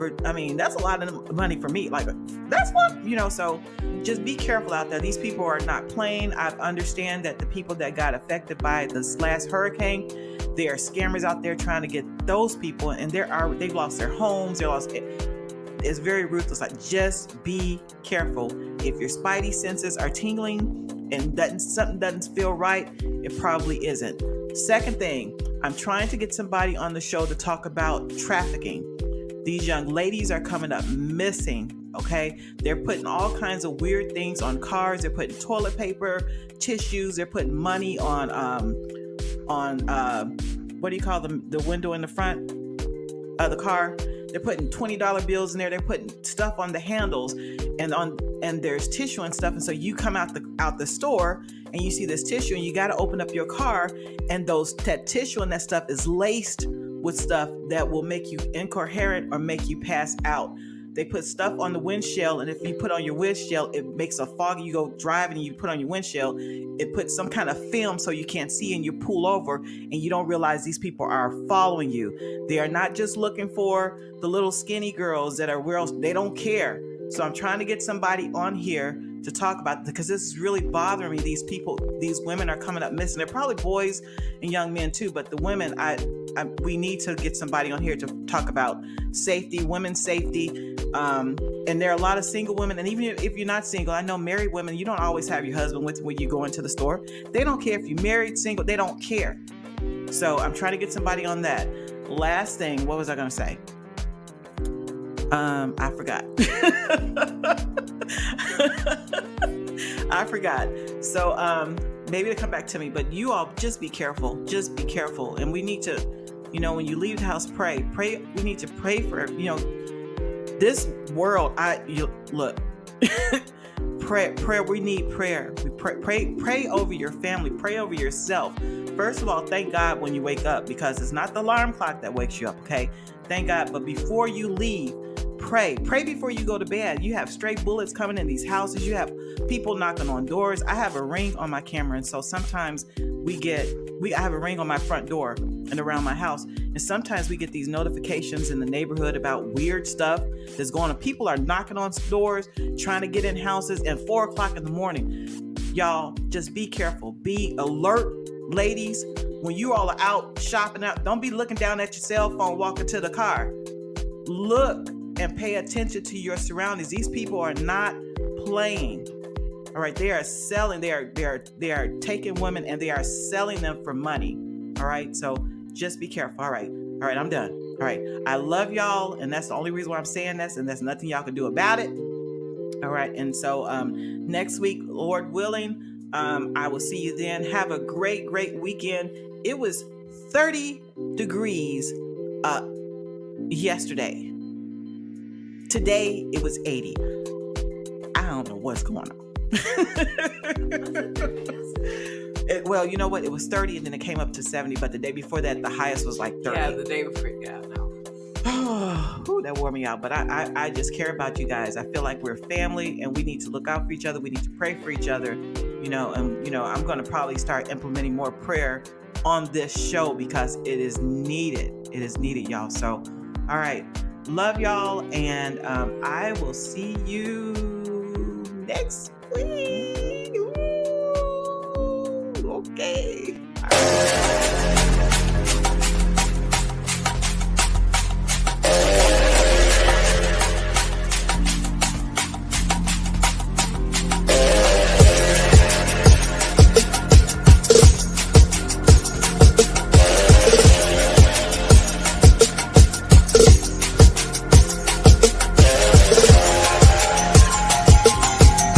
that's a lot of money for me. Like, that's what, so just be careful out there. These people are not playing. I understand that the people that got affected by this last hurricane, there are scammers out there trying to get those people, and they've lost their homes. It's very ruthless. Like, just be careful. If your spidey senses are tingling and something doesn't feel right, it probably isn't. Second thing, I'm trying to get somebody on the show to talk about trafficking. These young ladies are coming up missing, okay? They're putting all kinds of weird things on cars. They're putting toilet paper, tissues. They're putting money on what do you call them? The window in the front of the car. They're putting $20 bills in there. They're putting stuff on the handles and there's tissue and stuff. And so you come out the store and you see this tissue, and you got to open up your car, and that tissue and that stuff is laced with stuff that will make you incoherent or make you pass out. They put stuff on the windshield, and if you put on your windshield, it makes a foggy. You go driving and you put on your windshield, it puts some kind of film so you can't see, and you pull over and you don't realize these people are following you. They are not just looking for the little skinny girls that are they don't care. So I'm trying to get somebody on here to talk about, because this is really bothering me. These women are coming up missing. They're probably boys and young men too, but the women, we need to get somebody on here to talk about safety, women's safety. And there are a lot of single women, and even if you're not single, I know married women, you don't always have your husband with you when you go into the store. They don't care if you're married, single, they don't care. So I'm trying to get somebody on that. Last thing, what was I going to say? I forgot. I forgot. So maybe it'll come back to me, but you all just be careful. Just be careful. And we need to, when you leave the house, pray. We need to pray for, this world. Look, prayer. We need prayer. We pray over your family. Pray over yourself. First of all, thank God when you wake up, because it's not the alarm clock that wakes you up. Okay. Thank God. But before you leave, pray before you go to bed. You have stray bullets coming in these houses. You have people knocking on doors. I have a Ring on my camera, and so sometimes I have a Ring on my front door and around my house, and sometimes we get these notifications in the neighborhood about weird stuff that's going on. People are knocking on doors, trying to get in houses at 4:00 in the morning. Y'all, just be careful. Be alert, ladies. When you all are out shopping out, don't be looking down at your cell phone walking to the car. Look and pay attention to your surroundings. These people are not playing. All right, they are selling. They are taking women and they are selling them for money. All right. So just be careful. All right. All right. I'm done. All right. I love y'all. And that's the only reason why I'm saying this. And there's nothing y'all can do about it. All right. And so next week, Lord willing, I will see you then. Have a great, great weekend. It was 30 degrees yesterday. Today, it was 80. I don't know what's going on. Well, you know what? It was 30 and then it came up to 70. But the day before that, the highest was like 30. Yeah, the day before. Yeah, no. Ooh, that wore me out. But I just care about you guys. I feel like we're family and we need to look out for each other. We need to pray for each other. And I'm going to probably start implementing more prayer on this show because it is needed. It is needed, y'all. So, all right. Love y'all. And I will see you next week. Ooh, okay. All right.